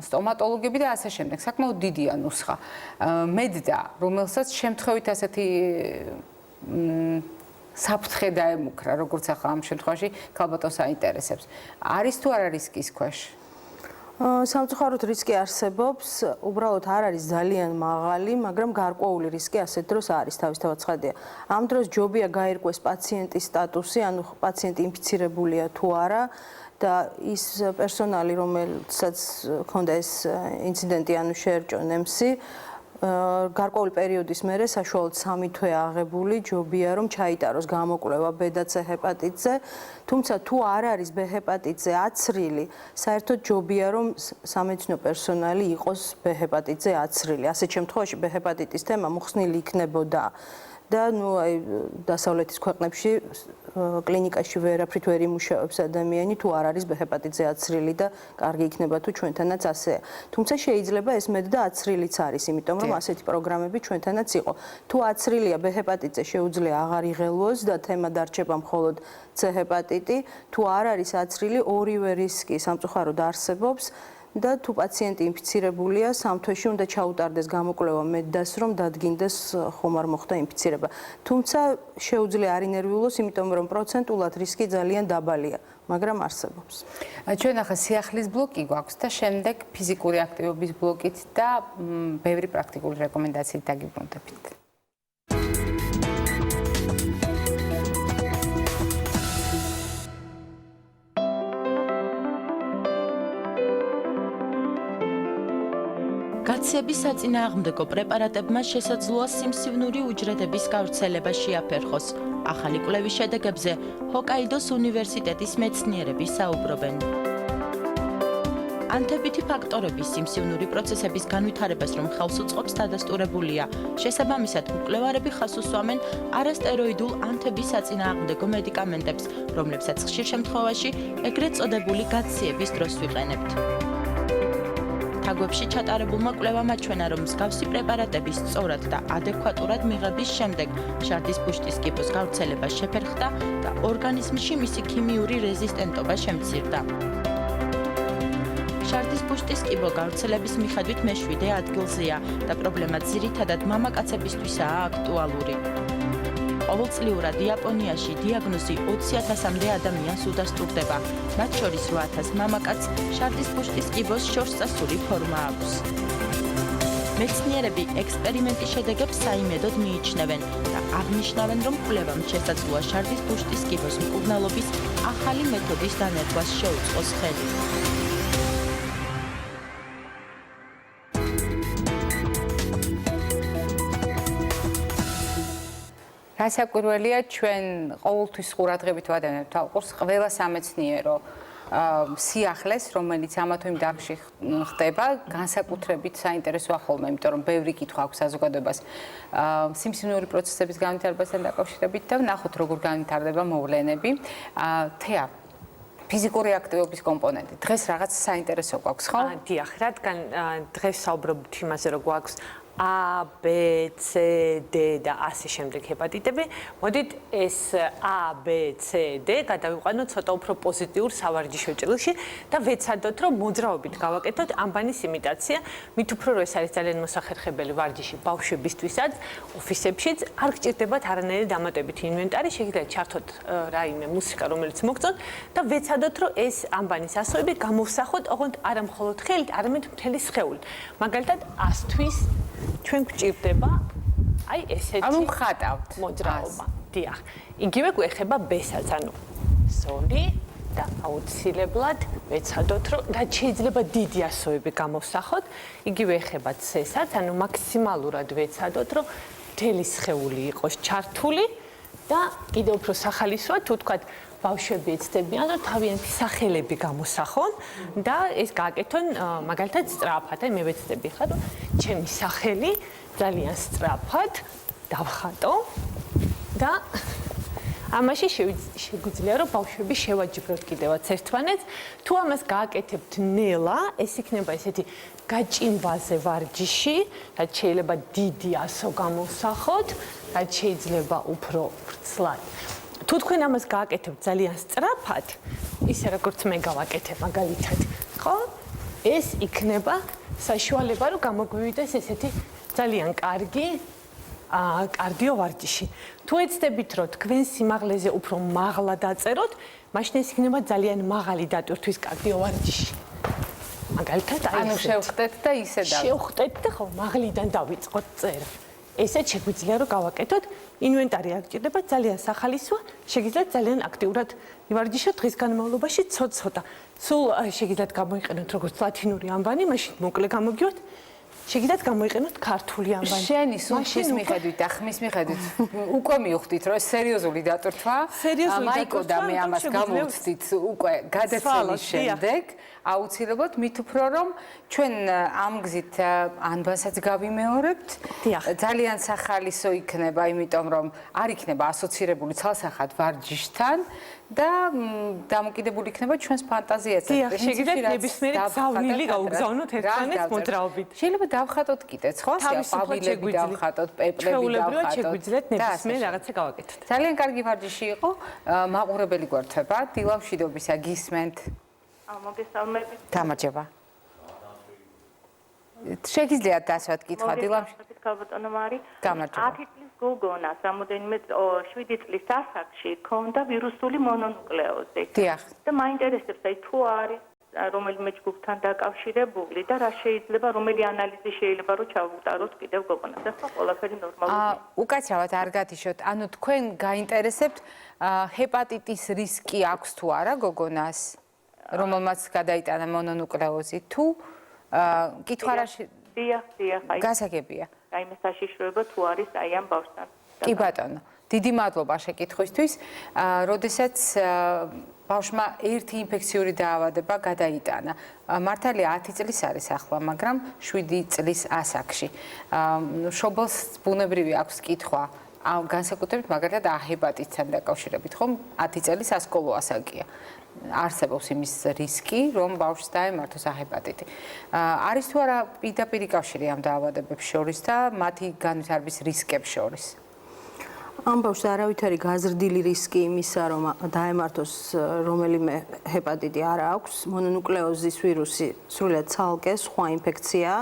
სტომატოლოგები და ასე შემდეგ. საკმაოდ დიდია ნუსხა. მედდა, რომელსაც შემთხვევით ასეთი საფრთხე დაემუქრა, როგორც ახლა ამ შემთხვევაში ქალბატონს აინტერესებს. არის თუ არა რისკის ქვეშ? სამწუხაროდ რისკი არსებობს, უბრალოდ არ არის ძალიან მაღალი, მაგრამ გარკვეული რისკი ასეთ დროს არის, თავისთავად ცხადია. ამ დროს ჯობია გაირკვეს პაციენტის სტატუსი, ანუ პაციენტი ინფიცირებულია თუ არა და ის პერსონალი, რომელსაც ჰქონდა ეს ინციდენტი, ანუ შეერჭო ნემსი, გარკვეული პერიოდის მერე საშუალოდ 3 თვე აღებული ჯობია რომ ჩაიტაროს გამოკვლევა ბ-C ჰეპატიტზე, თუმცა თუ არ არის ბ-ჰეპატიტზე აცრილი, საერთოდ ჯობია რომ სამედიცინო პერსონალი იყოს ბ-ჰეპატიტზე აცრილი. ასეთ შემთხვევაში ბ-ჰეპატიტის თემა მოხსნილი იქნებოდა და დასავლეთის ქვეყნებში კლინიკაში ვერაფრით ვერ იმუშავებს ადამიანი თუ არ არის ბ-ჰეპატიტზე აცრილი და კარგი იქნება თუ ჩვენთანაც ასეა. თუმცა შეიძლება ეს მედდა აცრილიც არის, იმიტომ რომ ასეთი პროგრამები ჩვენთანაც იყო. თუ აცრილია ბ-ჰეპატიტზე შეუძლია აღარ იღელვოს და თემა დარჩება მხოლოდ C ჰეპატიტი, თუ არ არის აცრილი, ორივე რისკი სამწუხაროდ არსებობს. და თუ პაციენტი ინფიცირებულია, 3 თვეში უნდა ჩაუტარდეს გამოკვლევა მედდას, რომ დადგინდეს ხომ არ მოხდა ინფიცირება. თუმცა შეუძლია არ ინერვიულოს, იმიტომ რომ პროცენტულად რისკი ძალიან დაბალია, მაგრამ არსებობს. ჩვენ ახლა სიახლის ბლოკი გვაქვს და შემდეგ ფიზიკური აქტივობის ბლოკით და ბევრი პრაქტიკული რეკომენდაციით დაგიბრუნდებით. გაცემის საწინააღმდეგო პრეპარატებმა შესაძლოა სიმსივნური უჯრედების გავრცელება შეაფერხოს. ახალი კვლევის შედეგებზე ჰოკაიდოს უნივერსიტეტის მეცნიერები საუბრობენ. ანთებითი ფაქტორების სიმსივნური პროცესების განვითარებას რომ ხელს უწყობს დადასტურებულია. შესაბამისად, მკვლევარები ხაზს უსვამენ არასტეროიდულ ანთების საწინააღმდეგო მედიკამენტებს, რომლებსაც ხშირ შემთხვევაში ეგრეთ წოდებული გაციების დროს ვიყენებთ. თაგვებში ჩატარებულმა კვლევამ აჩვენა, რომ მსგავსი პრეპარატების სწორად და ადეკვატურად მიღების შემდეგ შარდის ბუშტის კიბოს გავრცელება შეფერხდა და ორგანიზმში მისი ქიმიური რეზისტენტობა შემცირდა. შარდის ბუშტის კიბო გავრცელების მიხედვით მე-7 ადგილზეა და პრობლემა ძირითადად მამაკაცებისთვისაა აქტუალური. ყოველწლიურად იაპონიაში დიაგნოზი 20,000-მდე ადამიანს udasturდება. მათ შორის 8,000 მამაკაცს შარდის ბუშტის კიბოს შორსწასული ფორმა აქვს. მეცნიერები ექსპერიმენტის შედეგებს საიმედოდ მიიჩნევენ და აღნიშნავენ, რომ კვლევამ შესაძლოა შარდის ბუშტის კიბოს მკურნალობის ახალი მეთოდის დანერგვას შეუწყოს ხელი. გასაკვირველია, ჩვენ ყოველთვის ყურადღებით ვადევნებთ ალყურს ყველა სამეცნიერო სიახლეს, რომელიც ამა თუ იმ დარგში ხდება, განსაკუთრებით საინტერესოა ხოლმე, იმიტომ რომ ბევრი კითხვა აქვს საზოგადოებას სიმსივნური პროცესების განვითარებასთან დაკავშირებით და ვნახოთ, როგორ განვითარდება მოვლენები. თეა, ფიზიკური აქტივობის კომპონენტი. დღეს რაღაც საინტერესო გვაქვს, ხო? დიახ, რადგან დღეს საუბრობთ იმაზე, რომ გვაქვს A, B, C, D და ასე შემდეგ ჰეპატიტები. მოდით ეს A, B, C, D გადავიყვანოთ ცოტა უფრო პოზიტიურ სავარჯიშო ჭრილში და ვეცადოთ, რომ მოძრაობით გავაკეთოთ ამბანის იმიტაცია. მით უფრო რომ ეს არის ძალიან მოსახერხებელი ვარჯიში ბავშვებისთვისაც, ოფისებშიც არ გჭირდებათ არანაირი დამატებითი ინვენტარი, შეგიძლიათ ჩართოთ რაიმე მუსიკა, რომელიც მოგწონთ და ვეცადოთ, რომ ეს ამბანის ასოები გამოვსახოთ, ოღონდ არა მხოლოდ ხელით, არამედ მთელი სხეულით. მაგალითად, 100 თვის ჩვენ გვჭირდება აი ესეთი ხატავთ მოძრაობა. დიახ. იგივე გვეხება B-საც, ანუ ზოლი და აუცილებლად ვეცადოთ, რომ და შეიძლება დიდი ასოები გამოვსახოთ. იგივე ეხება C-საც, ანუ მაქსიმალურად ვეცადოთ, რომ მთელი სხეული იყოს ჩართული და კიდევ უფრო სახალისოა, თუ თქვათ ბავშვები ეცდებიან, რომ თავიანთი სახელები გამოსახონ და ეს გააკეთონ მაგალითად სწრაფად. აი მე ვეცდები ხარ, რომ ჩემი სახელი ძალიან სწრაფად დავხატო და ამაში შეგვიძლია რომ ბავშვები შევაჯიბროთ კიდევაც ერთმანეთს. თუ ამას გააკეთებთ ნელა, ეს იქნება ესეთი გაჭიმბაზე ვარჯიში, რაც შეიძლება დიდი ასო გამოვსახოთ, რაც შეიძლება უფრო ვრცლად. თუ თქვენ ამას გააკეთებთ ძალიან სწრაფად, ისე როგორც მე გავაკეთებ მაგალითად, ხო? ეს იქნება საშუალება, რომ გამოგვივიდეს ესეთი ძალიან კარგი კარდიო ვარჯიში. თუ ეცდებით, რომ თქვენ სიმაღლეზე უფრო მაღლა დაწეროთ, მაშინ ეს იქნება ძალიან მაღალი დატვირთვის კარდიო ვარჯიში. მაგალითად, ანუ შევხვდეთ და ისე შევხვდეთ და ხო, მაღლიდან დავიწყოთ წერა. ესეც შეგვიძლია რომ გავაკეთოთ, ინვენტარი არ გჭირდება, ძალიან სახალისოა, შეგიძლიათ ძალიან აქტიურად ივარჯიშოთ დღის განმავლობაში ცოტ-ცოტა. სულ შეგიძლიათ გამოიყენოთ როგორც ლათინური ანბანი, მაშინ მოკლე გამოგივათ. შეგიძლიათ გამოიყენოთ ქართული ანბანი. შენი სულში მიხედვით და ხმის მიხედვით უკვე მივხვდით, რომ სერიოზული დატვირთვა. მაიკო და მე ამას გამოვცდით უკვე გადაცემის შემდეგ. აუცილებლად მით უფრო რომ ჩვენ ამ გზით ანბანსაც გავიმეორებთ. ძალიან სახალისო იქნება, იმიტომ რომ არ იქნება ასოცირებული ცალსახად ვარჯიშთან და დამოკიდებული იქნება ჩვენს ფანტაზიაზე. შეგიძლიათ ნებისმიერი გზავნილი გავუგზავნოთ ერთმანეთს მოძრაობით. შეიძლება დავხატოთ კიდეც, ხო? ყვავილები დავხატოთ, პეპლები დავხატოთ. შეგვიძლიათ ნებისმიერი რაღაცა გავაკეთოთ. ძალიან კარგი ვარჯიში იყო. მაყურებელი გვერდება, დილამშვიდობისა გისმენთ. მოგესალმებით. გამარჯობა. შეგიძლიათ დასვათ კითხვა დილამშვიდობისა. ქალბატონო მარი. გამარჯობა. 10 წლის გოგონას რამოდენიმე 7 წლის ასაკში ჰქონდა ვირუსული მონონუკლეოზი. დიახ. და მაინტერესებს, აი თუ არის რომელიმე ჯგუფთან დაკავშირებული და რა შეიძლება, რომელი ანალიზი შეიძლება რომ ჩავუტაროთ კიდევ გოგონას. ახლა ყველაფერი ნორმალურია. უკაცრავად არ გათიშოთ. ანუ თქვენ გაინტერესებთ ჰეპატიტის რისკი აქვს თუ არა გოგონას? რომელმაც გადაიტანა მონონუკლეოზი თუ კითხვა რა დიახ, აი გასაგებია. აი მე საშიშროება თუ არის აი ამ ბავშვთან. კი ბატონო, დიდი მადლობა შეკითხვისთვის. როდესაც ბავშვმა ერთი ინფექციური დაავადება გადაიტანა. მართალია 10 წლის არის ახლა, მაგრამ 7 წლის ასაკში. შობელს ბუნებრივი აქვს კითხვა განსაკუთრებით მაგალითად ჰეპატიტთან დაკავშირებით, ხომ 10 წელი სასკოლო ასაკია. არსებობს იმის რისკი, რომ ბავშვს დაემართოს ჰეპატიტი. არის თუ არა პირდაპირ კავშირი ამ დაავადებებს შორის და მათი განვითარების რისკებს შორის? ამ ბავშვს არავითარი გაზრდილი რისკი იმისა, რომ დაემართოს რომელიმე ჰეპატიტი არ აქვს. მონონუკლეოზის ვირუსი სრულად ცალკე სხვა ინფექციაა.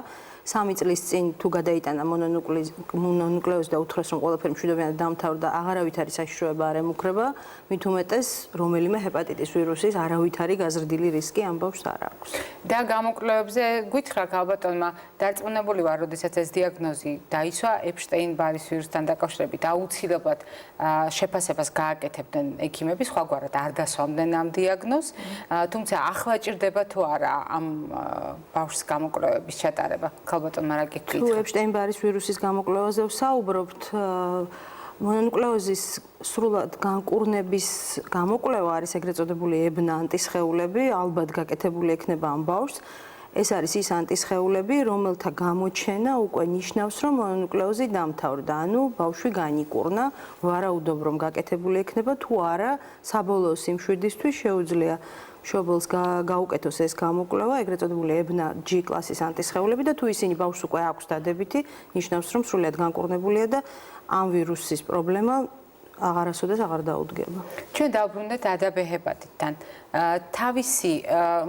3 წლის წინ თუ გადაიტანა მონონუკლეოზი და უთხრეს რომ ყველაფერი მშვიდობიანად დამთავრდა, აღარავითარი საშიშროება არ ემუქრება, მით უმეტეს რომელიმე ჰეპატიტის ვირუსის არავითარი გაზრდილი რისკი ამ ბავშვს არ აქვს. და გამოკვლევებზე გითხრა ქალბატონმა, დარწმუნებული ვარ, როდესაც ეს დიაგნოზი დაისვა ეპშტეინ-ბარის ვირუსთან დაკავშირებით, აუცილებლად შეფასებას გააკეთებდნენ ექიმები, სხვაგვარად არ დასვამდნენ ამ დიაგნოზს, თუმცა ახლა ჭირდება თუ არა ამ ბავშვს გამოკვლევების ჩატარება. ქალბატონმა რა გიქით? თუ ეპშტეინ-ბარის ვირუსის გამოკვლევაზე ვსაუბრობთ, მონონუკლეოზის სრულად განკურნების გამოკვლევა არის ეგრეთ წოდებული ებნა ანტისხეულები, ალბათ გაკეთებული ექნება ამ ბავშვს. ეს არის ის ანტისხეულები, რომელთა გამოჩენა უკვე ნიშნავს, რომ მონონუკლეოზი დამთავრდა, ანუ ბავშვი განიკურნა, ვარაუდობ რომ გაკეთებული ექნება, თუ არა საბოლოო სიმშვიდისთვის შეუძლია შობელს გაუკეთოს ეს გამოკვლევა, ეგრეთ წოდებული ებნა G კლასის ანტისხეულები და თუ ისინი ბავშვს უკვე აქვს დადებითი, ნიშნავს რომ სრულად განკურნებულია და ამ ვირუსის პრობლემა აღარასოდეს აღარ დაუდგება. ჩვენ დავბრუნდეთ ADB ჰეპატიტთან. თავისი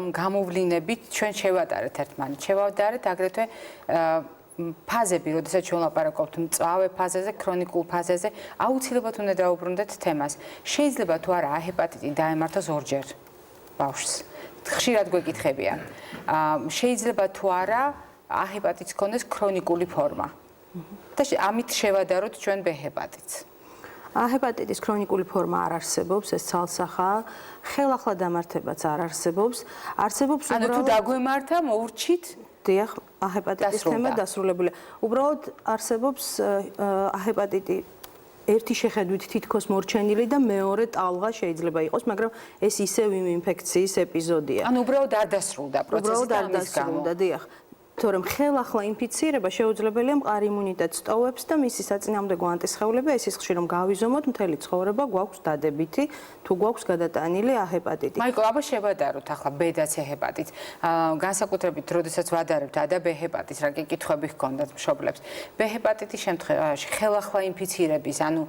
გამოვლინებით ჩვენ შევადარეთ ერთმანეთს. შევადარეთ აგრეთვე ფაზები, როდესაც ჩვენ ლაპარაკობთ მწვავე ფაზაზე, ქრონიკულ ფაზაზე, აუცილებლად უნდა დავუბრუნდეთ თემას. შეიძლება თუ არა ჰეპატიტი დაემართოს ორჯერ ბავშვს. ხშირად გვეკითხებიან. შეიძლება თუ არა ჰეპატიტს ქონდეს ქრონიკული ფორმა. და ამით შევადაროთ ჩვენ B ჰეპატიტს. ჰეპატიტის ქრონიკული ფორმა არ არსებობს, ეს ცალსახაა. ხელახლა დამართებაც არ არსებობს. არსებობს ანუ თუ დაგვემართა, მოვრჩით დიახ, ჰეპატიტის თემა დასრულებულია. უბრალოდ არსებობს ჰეპატიტი ერთი შეხედვით თითქოს მორჩენილი და მეორე ტალღა შეიძლება იყოს, მაგრამ ეს ისევ იმ ინფექციის ეპიზოდია. ანუ უბრალოდ არ დასრულდა პროცესი და ამის გამო. დიახ. თორემ ხელახლა ინფიცირება შეუძლებელია მყარი იმუნიტეტს ტოვებს და მისი საწინააღმდეგო ანტისხეულები ეს სისხლში რომ გავიზომოთ, მთელი ცხოვრება გვაქვს დადებითი, თუ გვაქვს გადატანილი ჰეპატიტი. მაიკო, აბა შევადაროთ ახლა ბ-დაც ჰეპატიტს. განსაკუთრებით, როდესაც ვადარებთ ა და ბ ჰეპატიტს, რა კითხვები ჰქონდათ მშობლებს. ბ ჰეპატიტის შემთხვევაში ხელახლა ინფიცირების, ანუ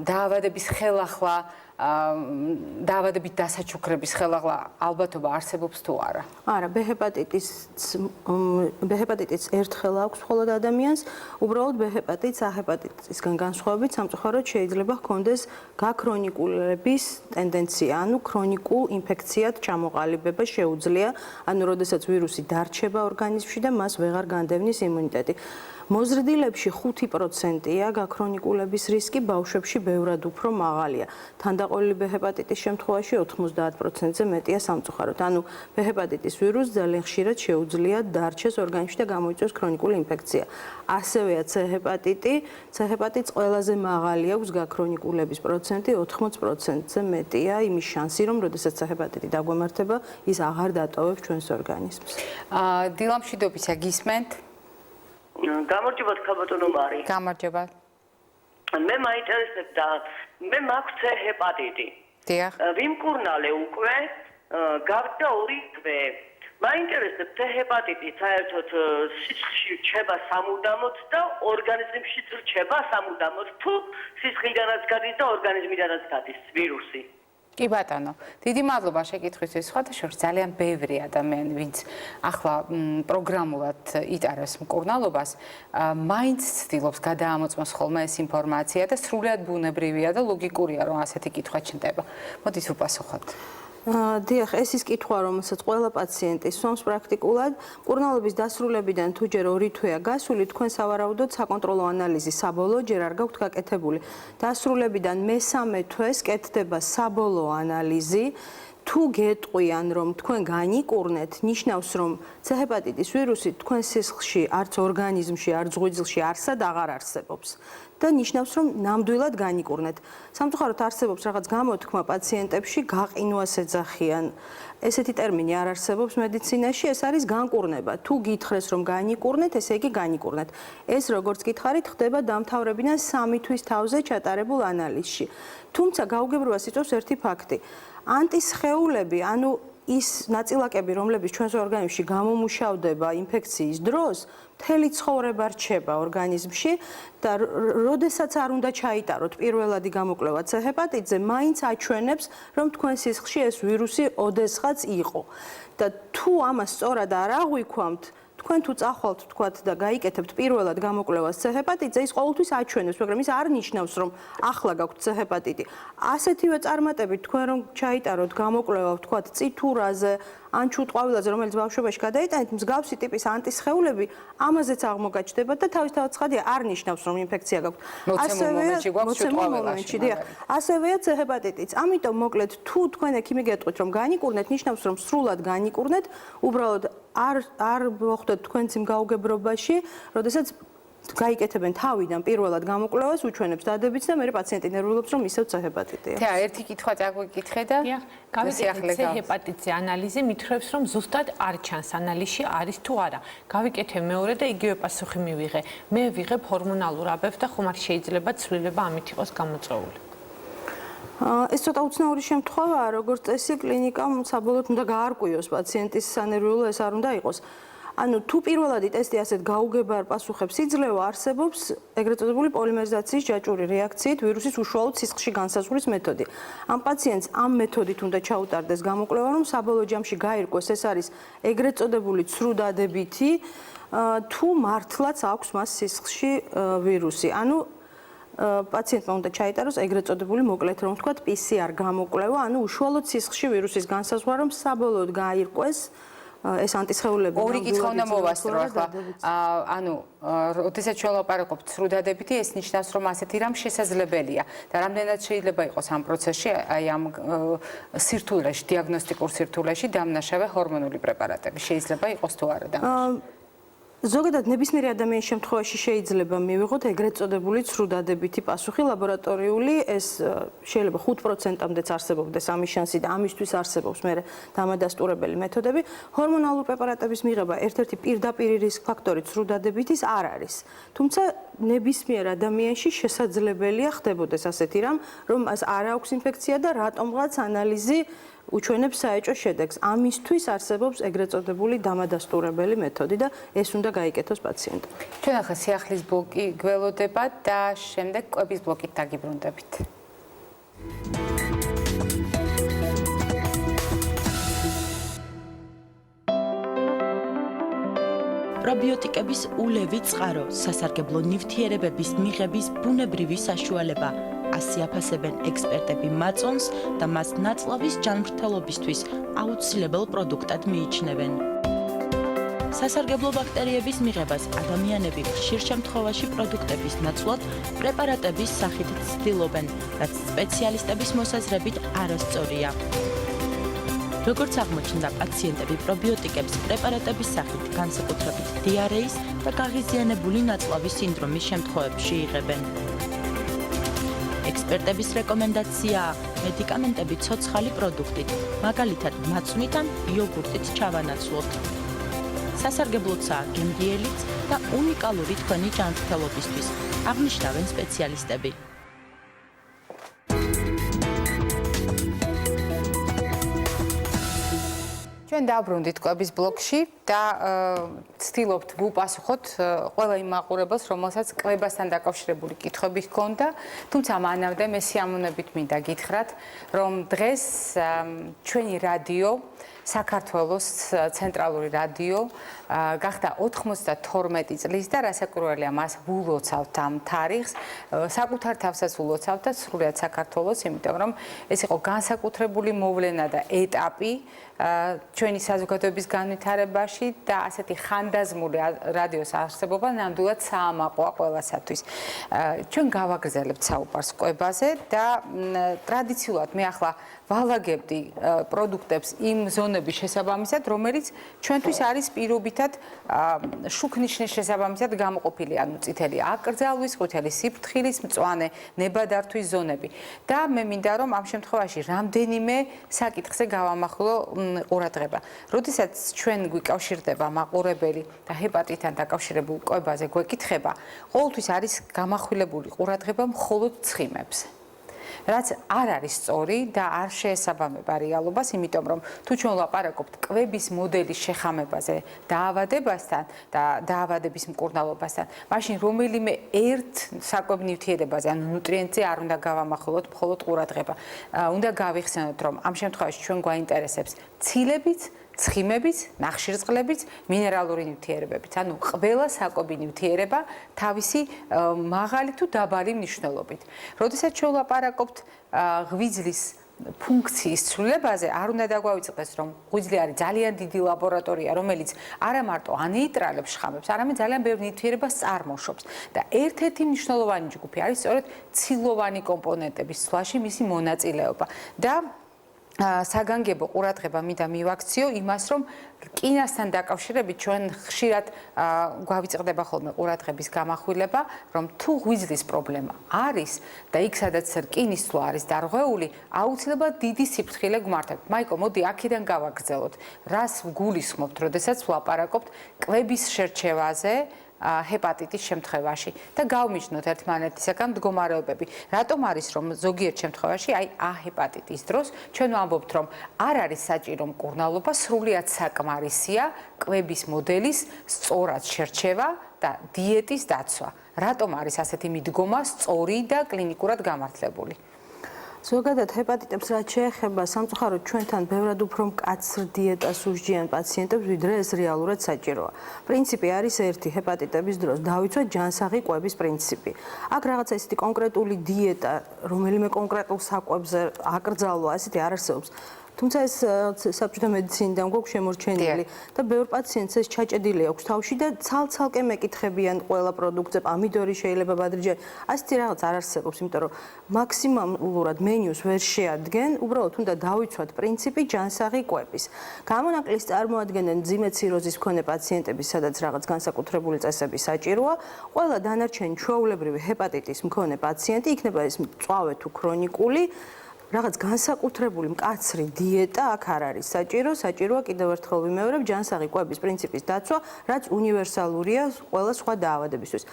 დაავადების ხელახლა დაავადებით დასაჩუქრების ხელახლა ალბათობა არსებობს თუ არა? არა, ბ ჰეპატიტის ერთხელ აქვს მხოლოდ ადამიანს, უბრალოდ ბ ჰეპატიტს ა ჰეპატიტისგან განსხვავებით სამწუხაროდ შეიძლება ჰქონდეს გაქრონიკულების ტენდენცია, ანუ ქრონიკულ ინფექციად ჩამოყალიბება შეუძლია, ანუ როდესაც ვირუსი დარჩება ორგანიზმში და მას ვეღარ განდევნის იმუნიტეტი. მოზრდილებში 5%-ია გაქრონიკულების რისკი, ბავშვებში ბევრად უფრო მაღალია. თანდაყოლილი ბ ჰეპატიტის შემთხვევაში 90%-ზე მეტია სამწუხაროდ. ანუ ბ ჰეპატიტის ვირუსს ძალიან ხშირად შეუძლია დარჩეს ორგანიზმში და გამოიწვევს ქრონიკული ინფექცია. ასევეა C ჰეპატიტი. C ჰეპატიტს ყველაზე მაღალი აქვს გაქრონიკულების პროცენტი, 80%-ზე მეტია იმის შანსი, რომ როდესაც C ჰეპატიტი დაგვემართება, ის აღარ დატოვებს ჩვენს ორგანიზმს. დილამშვიდობისა გისმენთ? გამარჯობა ხალბატონო მარი. გამარჯობა. მე მაინტერესებდა, მე მაქვს C ჰეპატიტი. დიახ. ვიმკურნალე უკვე, გავდა 2 თვე. მაინტერესებს C ჰეპატიტი საერთოდ სისხლში რჩება სამუდამოდ და ორგანიზმშიც რჩება სამუდამოდ, თუ სისხლიდანაც გადის და ორგანიზმიდანაც გადის ვირუსი. კი ბატონო, დიდი მადლობა შეკითხვისთვის. სხვადასხვა ძალიან ბევრი ადამიანი, ვინც ახლა პროგრამულად იტარებს მკურნალობას, მაინც ცდილობს გადაამოწმოს ხოლმე ეს ინფორმაცია და სრულად ბუნებრივია და ლოგიკურია, რომ ასეთი კითხვა ჩნდება. მოდით უპასუხოთ. დიახ, ეს ის კითხვა, რომელსაც ყველა პაციენტი სვამს პრაქტიკულად. მკურნალობის დასრულებიდან თუ ჯერ 2 თვეა გასული, თქვენ სავარაუდოდ საკონტროლო ანალიზი საბოლოო ჯერ არ გაქვთ გაკეთებული. დასრულებიდან მესამე თვეს კეთდება საბოლოო ანალიზი. თუ გეტყვიან, რომ თქვენ განიკურნეთ, ნიშნავს, რომ C ჰეპატიტის ვირუსი თქვენ სისხლში, არც ორგანიზმში, არც ღვიძლში არსად აღარ არსებობს. და ნიშნავს, რომ ნამდვილად განიკურნეთ. სამწუხაროდ არსებობს რაღაც გამოთქმა პაციენტებში, გაყინვას ეძახიან. ესეთი ტერმინი არ არსებობს მედიცინაში, ეს არის განკურნება. თუ გითხრეს, რომ განიკურნეთ, ესე იგი განიკურნეთ. ეს როგორც გითხარით, ხდება დამთავრებიდან 3 თვის თავზე ჩატარებულ ანალიზში. თუმცა გაუგებრობას იწვევს ერთი ფაქტი. ანტისხეულები, ანუ ის ნაწილაკები, რომლებიც ჩვენს ორგანიზმში გამომუშავდება ინფექციის დროს, მთელი ცხოვრება რჩება ორგანიზმში და როდესაც არ უნდა ჩაიტაროთ პირველადი გამოკვლევა C ჰეპატიტზე, მაინც აჩვენებს, რომ თქვენ სისხლში ეს ვირუსი ოდესღაც იყო. და თუ ამას სწორად არ აღვიქვამთ, თქვენ თუ წახვალთ თქვათ და გაიკეთებთ პირველად გამოკვლევას C ჰეპატიტზე, ის ყოველთვის აჩვენებს, მაგრამ ის არ ნიშნავს, რომ ახლა გაქვთ C ჰეპატიტი. ასეთივე წარმატებით თქვენ რომ ჩაიტაროთ გამოკვლევა, თქვათ წითურაზე, ან ჩუტყვავილაზე, რომელიც ბავშვობაში გადაიტანეთ, მსგავსი ტიპის ანტისხეულები ამაზეც აღმოგაჩნდებათ და თავისთავად ცხადია, არ ნიშნავს, რომ ინფექცია გაქვთ. ასევეა C ჰეპატიტიც. ამიტომ მოკლედ, თუ თქვენ ექიმი გეტყვით, რომ განიკურნეთ, ნიშნავს, რომ სრულად განიკურნეთ, უბრალოდ არ მოხდეთ თქვენც იმ გაუგებრობაში, როდესაც გაიკეთებენ თავიდან პირველად გამოკვლევას, უჩვენებს დადებითს და მე პაციენტი ნერვულობს, რომ ისევ C ჰეპატიტია. და ერთი კითხვა წაგვიკითხე და გავიკეთე C ჰეპატიტზე ანალიზი, მითხრობს, რომ ზუსტად არ ჩანს ანალიზში არის თუ არა. გავიკეთე მეორე და იგივე პასუხი მივიღე. მე ვიღებ ჰორმონალურ აბებს და ხომ არ შეიძლება ცვლილება ამით იყოს გამოწვეული. ეს ცოტა უცნაური შემთხვევაა, როგორც წესი, კლინიკამ საბოლოოდ უნდა გაარკვიოს პაციენტის სანერვიულო, ეს არ უნდა იყოს. ანუ თუ პირველადი ტესტი ასეთ გაუგებარ პასუხებს იძლევა, არსებობს ეგრეთ წოდებული პოლიმერიზაციის ჯაჭვური რეაქციით ვირუსის უშუალოდ სისხლში განსაზღვრის მეთოდი. ამ პაციენტს ამ მეთოდით უნდა ჩაუტარდეს გამოკვლევა, რომ საბოლოო ჯამში გაირკვეს, ეს არის ეგრეთ წოდებული ცრუ დადებითი, თუ მართლაც აქვს მას სისხლში ვირუსი. ანუ პაციენტმა უნდა ჩაიტაროს ეგრეთ წოდებული მოკლედ რომ ვთქვათ PCR გამოკვლევა, ანუ უშუალოდ სისხლში ვირუსის განსაზღვრა, რომ საბოლოოდ გაირკვეს ეს ანტისხეულები. ორი კითხვა უნდა მოვასწრო ახლა. ანუ, როდესაც ჩვენ ვლაპარაკობთ სრულ დადებითი, ეს ნიშნავს, რომ ასეთი რამ შესაძლებელია და რამდენად შეიძლება იყოს ამ პროცესში, აი ამ სირთულეში, დიაგნოსტიკურ სირთულეში დამნაშავე ჰორმონული პრეპარატები. შეიძლება იყოს თუ არა დამნაშავე? ზოგადად ნებისმიერი ადამიანის შემთხვევაში შეიძლება მივიღოთ ეგრეთ წოდებული ცრუდადებითი პასუხი ლაბორატორიული, ეს შეიძლება 5%-მდეც არსებობდეს ამის შანსი და ამისთვის არსებობს მე დამადასტურებელი მეთოდები. ჰორმონალური პრეპარატების მიღება ერთ-ერთი პირდაპირი რისკ ფაქტორი ცრუდადებითის არ არის. თუმცა ნებისმიერ ადამიანში შესაძლებელია ხდებოდეს ასეთი რამ, რომ მას არ აქვს ინფექცია და რატომღაც ანალიზი უჩვენებს საეჭვო შედეგს. ამისთვის არსებობს ეგრეთ წოდებული დამადასტურებელი მეთოდი და ეს უნდა გაიკეთოს პაციენტმა. ჩვენ ახლა სიახლის ბლოკი გველოდება და შემდეგ კვების ბლოკით დაგიბრუნდებით. პრობიოტიკების ულევი წყარო, სასარგებლო ნივთიერებების მიღების ბუნებრივი საშუალება. ასე აფასებენ ექსპერტები მაწონს და მას ნაწლავის ჯანმრთელობისთვის აუცილებელ პროდუქტად მიიჩნევენ. სასარგებლო ბაქტერიების მიღებას ადამიანები ხშირ შემთხვევაში პროდუქტების ნაცვლად პრეპარატების სახით ცდილობენ, რაც სპეციალისტების მოსაზრებით არასწორია. როგორც აღმოჩნდა, პაციენტები პრობიოტიკებს პრეპარატების სახით განსაკუთრებით დიარეის და გაღიზიანებული ნაწლავის სინდრომის შემთხვევებში იღებენ. ექსპერტების რეკომენდაციაა მედიკამენტები ცოცხალი პროდუქტით, მაგალითად მაწვნით ან იოგურტით ჩავანაცვლოთ. სასარგებლოცაა გემრიელიც და უნიკალური თქვენი ჯანმრთელობისთვის, აღნიშნავენ სპეციალისტები. ჩვენ დავბრუნდით კვების ბლოკში და ცდილობთ ვუპასუხოთ ყველა იმ მაყურებელს, რომელსაც კვებასთან დაკავშირებული კითხვები ჰქონდა, თუმცა მანამდე მე სიამოვნებით მინდა გითხრათ, რომ დღეს ჩვენი რადიო საქართველოს ცენტრალური რადიო გახდა 92 წლის და რასაკვირველია მას ვულოცავთ ამ თარიღს, საკუთარ თავსაც ვულოცავთ და სრულად საქართველოს, იმიტომ რომ ეს იყო განსაკუთრებული მოვლენა და ეტაპი ჩვენი საზოგადოების განვითარებაში და ასეთი ხანდაზმული რადიოს არსებობა ნამდვილად საამაყოა ყველასათვის. ჩვენ გავაგრძელებთ საუბარს კვებაზე და ტრადიციულად მე ახლა ვალაგებდი პროდუქტებს იმ ზონების შესაბამისად, რომელიც ჩვენთვის არის პირობითად შუქნიშნის შესაბამისად გამოყოფილი, ანუ წითელი აკრძალვის, ყვითელი სიფრთხილის, მწვანე ნებადართვის ზონები. და მე მინდა რომ ამ შემთხვევაში რამდენიმე საკითხზე გავამახვილო ყურადღება. როდესაც ჩვენ გვიკავშირდება მაყურებელი და ჰეპატიტთან დაკავშირებულ კვებაზე გვეკითხება, ყოველთვის არის გამახვილებული ყურადღება მხოლოდ ცხიმებზე. რაც არ არის სწორი და არ შეესაბამება რეალობას, იმიტომ რომ თუ ჩვენ ვლაპარაკობთ კვების მოდელის შეხამებაზე დაავადებასთან და დაავადების მკურნალობასთან, მაშინ რომელიმე ერთ საკვებ ნივთიერებაზე, ანუ ნუტრიენტზე არ უნდა გავამახვილოთ მხოლოდ ყურადღება. უნდა გავიხსენოთ, რომ ამ შემთხვევაში ჩვენ გვაინტერესებს ცილებიც, ცხიმებიც, ნახშირწყლებიც, მინერალური ნივთიერებებიც. ანუ ყველა საკვები ნივთიერება თავისი მაღალი თუ დაბალი მნიშვნელობით. როდესაც ჩვენ ვლაპარაკობთ ღვიძლის ფუნქციის ცვლილებაზე, არ უნდა დაგვავიწყდეს, რომ ღვიძლი არის ძალიან დიდი ლაბორატორია, რომელიც არა მარტო ანეიტრალებს შხამებს, არამედ ძალიან ბევრ ნივთიერებას წარმოშობს. და ერთ-ერთი მნიშვნელოვანი ჯგუფი არის სწორედ ცილოვანი კომპონენტების ცვლაში მისი მონაწილეობა. და საგანგებო ყურადღება მინდა მივაქციო იმას, რომ რკინასთან დაკავშირებით ჩვენ ხშირად გვავიწყდება ხოლმე ყურადღების გამახვილება, რომ თუ ღვიძლის პრობლემა არის და იქ სადაც რკინის ცვლა არის დარღვეული, აუცილებლად დიდი სიფრთხილე გვმართებთ. მაიკო, მოდი აქედან გავაგრძელოთ. რას ვგულისხმობთ, როდესაც ვლაპარაკობთ კვების შერჩევაზე ჰეპატიტის შემთხვევაში და გავმიჯნოთ ერთმანეთისაგან მდგომარეობები. რატომ არის რომ ზოგიერთ შემთხვევაში აი ჰეპატიტის დროს ჩვენ ვამბობთ რომ არ არის საჭირო მკურნალობა, სრულიად საკმარისია კვების მოდელის სწორად შერჩევა და დიეტის დაცვა. რატომ არის ასეთი მიდგომა სწორი და კლინიკურად გამართლებული? ზოგადად ჰეპატიტებს რაც შეეხება სამწუხაროდ ჩვენთან ბევრად უფრო მკაცრ დიეტას უსჯიან პაციენტებს, ვიდრე ეს რეალურად საჭიროა. პრინციპი არის ერთი, ჰეპატიტების დროს დავიცვათ ჯანსაღი კვების პრინციპი. აქ რაღაცა ისეთი კონკრეტული დიეტა, რომელიმე კონკრეტულ საკვებზე აკრძალვა, ასეთი არ არსებობს. თუმცა ეს საბჭოთა მედიცინიდან გვაქვს შემორჩენილი და ბევრ პაციენტს ეს ჩაჭედილი აქვს თავში და ცალ-ცალკე მეკითხებიან ყველა პროდუქტზე, პამიდორი შეიძლება ბადრიჯანი, ასეთი რაღაც არ არსებობს, იმიტომ რომ მაქსიმალურად მენიუს ვერ შეადგენენ, უბრალოდ უნდა დავიცვათ პრინციპი ჯანსაღი კვების. გამონაკლისს წარმოადგენენ მძიმე ციროზის მქონე პაციენტები, სადაც რაღაც განსაკუთრებული წესები საჭიროა. ყველა დანარჩენი ჩვეულებრივი ჰეპატიტის მქონე პაციენტი, იქნება ეს მწვავე თუ ქრონიკული, რაღაც განსაკუთრებული მკაცრი დიეტა აქ არ არის საჭირო, საჭიროა კიდევ ერთხელ ვიმეორებ ჯანსაღი კვების პრინციპის დაცვა, რაც უნივერსალურია ყველა სხვა დაავადებისთვის.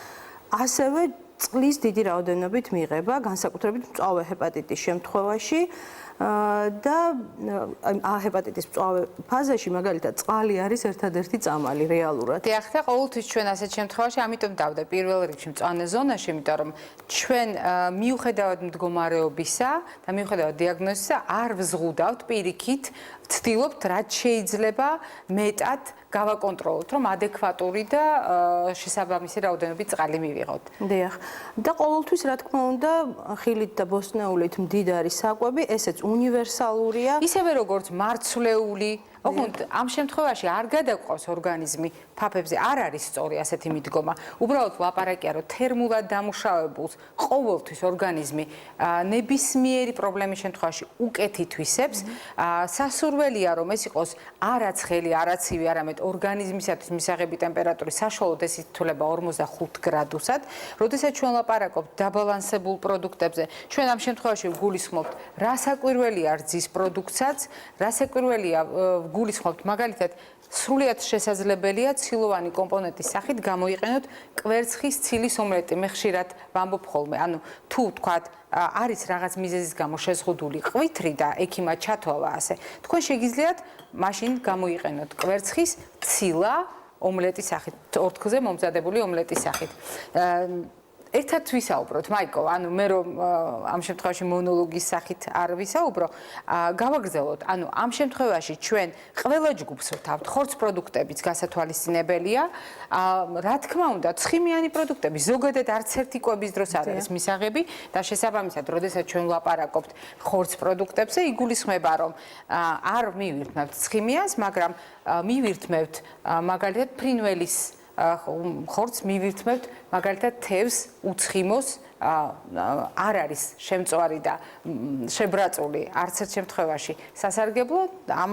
ასევე წყლის დიდი რაოდენობით მიღება, განსაკუთრებით მწვავე ჰეპატიტის შემთხვევაში და ა ჰეპატიტის მწვავე ფაზაში მაგალითად წყალი არის ერთადერთი წამალი რეალურად. დიახ, და ყოველთვის ჩვენ ასეთ შემთხვევაში ამიტომ დავდე პირველ რიგში მწვანე ზონაში, იმიტომ რომ ჩვენ მიუხედავად მდგომარეობისა და მიუხედავად დიაგნოზისა არ ვზღუდავთ პირიქით, ვცდილობთ რაც შეიძლება მეტად გავაკონტროლოთ, რომ ადეკვატური და შესაბამისი რაოდენობით წყალი მივიღოთ. დიახ. და ყოველთვის რა თქმა უნდა, ხილით და ბოსტნეულით მდიდარი საკვები, ესეც უნივერსალურია. ისევე როგორც მარცვლეული, ოღონდ ამ შემთხვევაში არ გადაგვყავს ორგანიზმი ფაფებზე, არ არის სწორი ასეთი მიდგომა. უბრალოდ ლაპარაკია, რომ თერმულად დამუშავებულს ყოველთვის ორგანიზმი ნებისმიერი პრობლემის შემთხვევაში უკეთ ითვისებს. სასურველია, რომ ეს იყოს არა ცხელი, არა ცივი, არამედ ორგანიზმისათვის მისაღები ტემპერატურის საშუალოდ ეს ითვლება 45 გრადუსად. როდესაც ჩვენ ლაპარაკობთ დაბალანსებულ პროდუქტებზე, ჩვენ ამ შემთხვევაში გულისხმობთ რა საკვირველია რძის პროდუქტსაც, რა საკვირველია გულისხმობთ მაგალითად სრულიად შესაძლებელია ცილოვანი კომპონენტის სახით გამოიყენოთ კვერცხის ცილის ომლეტი. მე ხშირად ვამბობ ხოლმე, ანუ თუ თქვათ არის რაღაც მიზეზის გამო შეზღუდული ყვითრი და ექიმად ჩათვალა ასე, თქვენ შეგიძლიათ მაშინ გამოიყენოთ კვერცხის ცილა ომლეტის სახით, ორთქლზე მომზადებული ომლეტის სახით. ერთად ვისაუბროთ, მაიკო, ანუ მე რომ ამ შემთხვევაში მონოლოგის სახით არ ვისაუბრო, გავაგრძელოთ, ანუ ამ შემთხვევაში ჩვენ ყველა ჯგუფს ვთავთ, ხორც პროდუქტებიც გასათვალისწინებელია, რა თქმა უნდა, ცხიმიანი პროდუქტები ზოგადად არც ერთი კვების დროს არ არის მისაღები და შესაბამისად, როდესაც ჩვენ ვლაპარაკობთ ხორც პროდუქტებზე, იგულისხმება, რომ არ მივირთმევთ ცხიმიანს, მაგრამ მივირთმევთ მაგალითად ფრინველის ხორცს მივირთმევთ მაგალითად თევზს, უცხიმოს, არ არის შემწვარი და შებრაწული არც ერთ შემთხვევაში სასარგებლო, ამ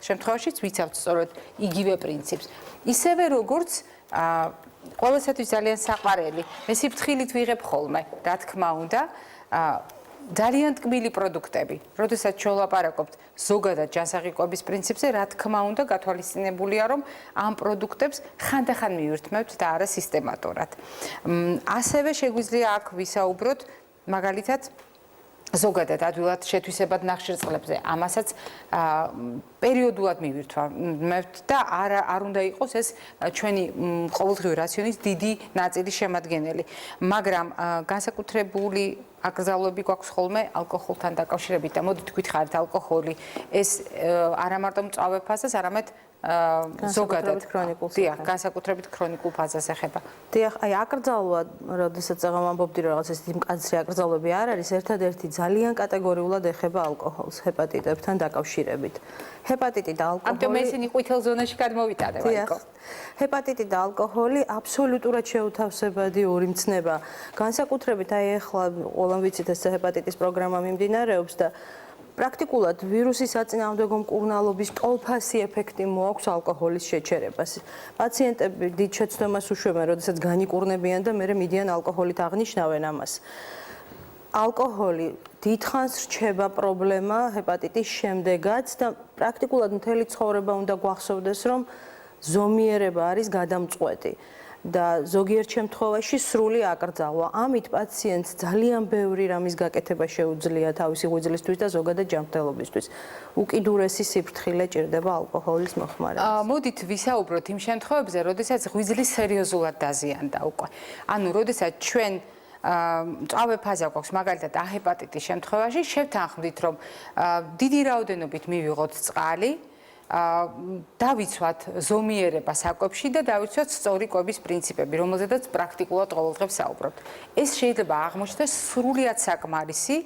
შემთხვევაშიც ვიცავთ სწორედ იგივე პრინციპს. ისევე როგორც ყველასათვის ძალიან საყვარელი, მე სიფრთხილით ვიღებ ხოლმე, რა თქმა უნდა, ძალიან ტკბილი პროდუქტები. როდესაც ჩვენ ვლაპარაკობთ ზოგადად ჯანსაღი კვების პრინციპზე, რა თქმა უნდა, გათვალისწინებულია, რომ ამ პროდუქტებს ხანდახან მივირთმევთ და არა სისტემატურად. ასევე შეგვიძლია აქ ვისაუბროთ მაგალითად ზოგადად ადვილად შეთვისებად ნახშირწყლებზე, ამასაც პერიოდულად მივირთმევთ და არ უნდა იყოს ეს ჩვენი ყოველდღიური რაციონის დიდი ნაწილის შემადგენელი. მაგრამ განსაკუთრებული აკრძალვები გვაქვს ხოლმე ალკოჰოლთან დაკავშირებით და მოდით გვითხარით ალკოჰოლი ეს არა მარტო მწვავე ფაზას, არამედ ზოგადად ქრონიკულ დიახ, განსაკუთრებით ქრონიკულ ფაზას ეხება. დიახ, აი აკრძალვა, როდესაც ვამბობდი რომ რაღაც ესეთი მკაცრი აკრძალვები არ არის, ერთადერთი ძალიან კატეგორიულად ეხება ალკოჰოლს ჰეპატიტებთან დაკავშირებით. ჰეპატიტი და ალკოჰოლი. ამიტომ ისინი ყვითელ ზონაში გადმოვიტანე, ვაიკო. ჰეპატიტი და ალკოჰოლი აბსოლუტურად შეუთავსებადი ორი მცნება. განსაკუთრებით აი ახლა ყველამ ვიცით ეს ჰეპატიტის პროგრამა მიმდინარეობს და პრაქტიკულად ვირუსის საწინააღმდეგო მკურნალობის ტოლფასი ეფექტი მოაქვს ალკოჰოლის შეჩერებას. პაციენტები დიდ შეცდომას უშვებენ, როდესაც განიკურნებიან და მერე მიდიან ალკოჰოლით აღნიშნავენ ამას. ალკოჰოლი დიდხანს რჩება პრობლემა ჰეპატიტის შემდეგაც და პრაქტიკულად მთელი ცხოვრება უნდა გვახსოვდეს, რომ ზომიერება არის გადამწყვეტი. და ზოგიერთ შემთხვევაში სრული აკრძალვა. ამით პაციენტს ძალიან ბევრი რამის გაკეთება შეუძლია თავისი ღვიძლისთვის და ზოგადად ჯანმრთელობისთვის. უკიდურესი სიფრთხილე ჭირდება ალკოჰოლის მოხმარებას. მოდით ვისაუბროთ იმ შემთხვევებზე, როდესაც ღვიძლი სერიოზულად დაზიანდა უკვე. ანუ როდესაც ჩვენ მწვავე ფაზა გვაქვს მაგალითად ჰეპატიტის შემთხვევაში, შევთანხმდით, რომ დიდი რაოდენობით მივიღოთ წყალი, დავიცვათ ზომიერება საკვებში და დავიცვათ სწორი კვების პრინციპები, რომელზედაც პრაქტიკულად ყოველდღე ვსაუბრობთ. ეს შეიძლება აღმოჩნდეს სრულიად საკმარისი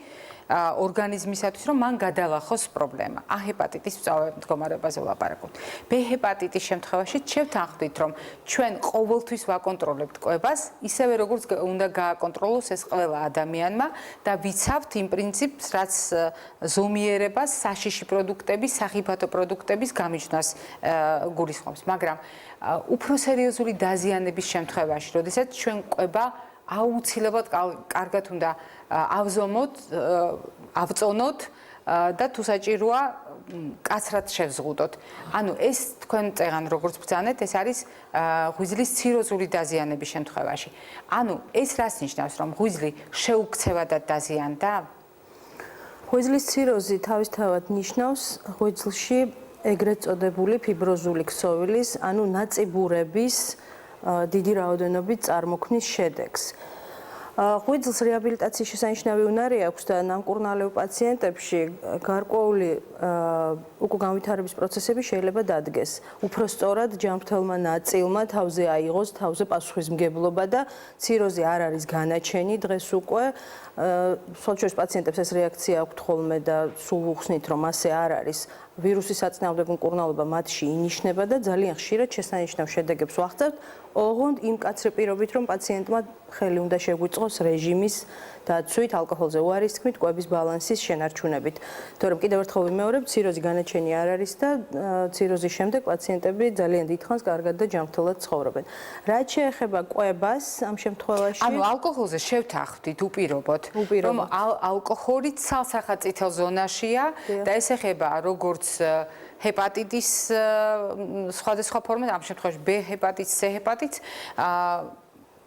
ორგანიზმისათვის, რომ მან გადალახოს პრობლემა. A ჰეპატიტის მდგომარეობაზე ვლაპარაკობთ. B ჰეპატიტის შემთხვევაში შევთანხმდით, რომ ჩვენ ყოველთვის ვაკონტროლებთ კვებას, ისევე როგორც უნდა გააკონტროლოს ეს ყველა ადამიანმა და ვიცავთ იმ პრინციპს, რაც ზომიერებას, საშიში პროდუქტების, სახიფათო პროდუქტების გამიჯნას გულისხმობს. მაგრამ უფრო სერიოზული დაზიანების შემთხვევაში, როდესაც ჩვენ კვება აუცილებლად კარგად უნდა ავწონოთ და თუ საჭიროა კაცრად შევზღუდოთ. ანუ ეს თქვენ წეგან როგორც ბრძანეთ, ეს არის ღვიძლის ციროზული დაზიანების შემთხვევაში. ანუ ეს რას ნიშნავს, რომ ღვიძლი შეუქცევადად დაზიანდა? ღვიძლის ციროზი თავისთავად ნიშნავს ღვიძლში ეგრეთ წოდებული ფიბროზული ქსოვილის, ანუ ნაწიბურების დიდი რაოდენობით წარმოქმნის შედეგს. ღვიძლს რეაბილიტაციის შესანიშნავი უნარი აქვს და ნამკურნალევ პაციენტებში გარკვეული უკვე განვითარების პროცესები შეიძლება დადგეს. უფრო სწორად ჯანმრთელმა ნაწილმა თავზე აიღოს თავზე პასუხისმგებლობა და ციროზი არ არის განაჩენი დღეს უკვე. სხვადასხვა პაციენტებს ეს რეაქცია აქვთ ხოლმე და სულ უხსნით, რომ ასე არ არის. ვირუსის საწინააღმდეგო მკურნალობა მათში ინიშნება და ძალიან ხშირად შესანიშნავ შედეგებს ვახცევთ, ოღონდ იმ კაცრი პირობით, რომ პაციენტმა ხელი უნდა შეგვიწყოს რეჟიმის დაცვით, ალკოჰოლზე უარის თქმით, კვების ბალანსის შენარჩუნებით. თორემ კიდევ ერთხელ ვიმეორებ, ციროზი განაჩენი არ არის და ციროზის შემდეგ პაციენტები ძალიან დიდხანს კარგად და ჯანმრთელად ცხოვრობენ. რაც შეეხება კვებას ამ შემთხვევაში, ანუ ალკოჰოლზე შევთანხმდით უპირობოდ, რომ ალკოჰოლი ცალსახად წითელ ზონაშია და ეს ეხება როგორც ჰეპატიტის სხვადასხვა ფორმას, ამ შემთხვევაში B ჰეპატიტს, C ჰეპატიტს,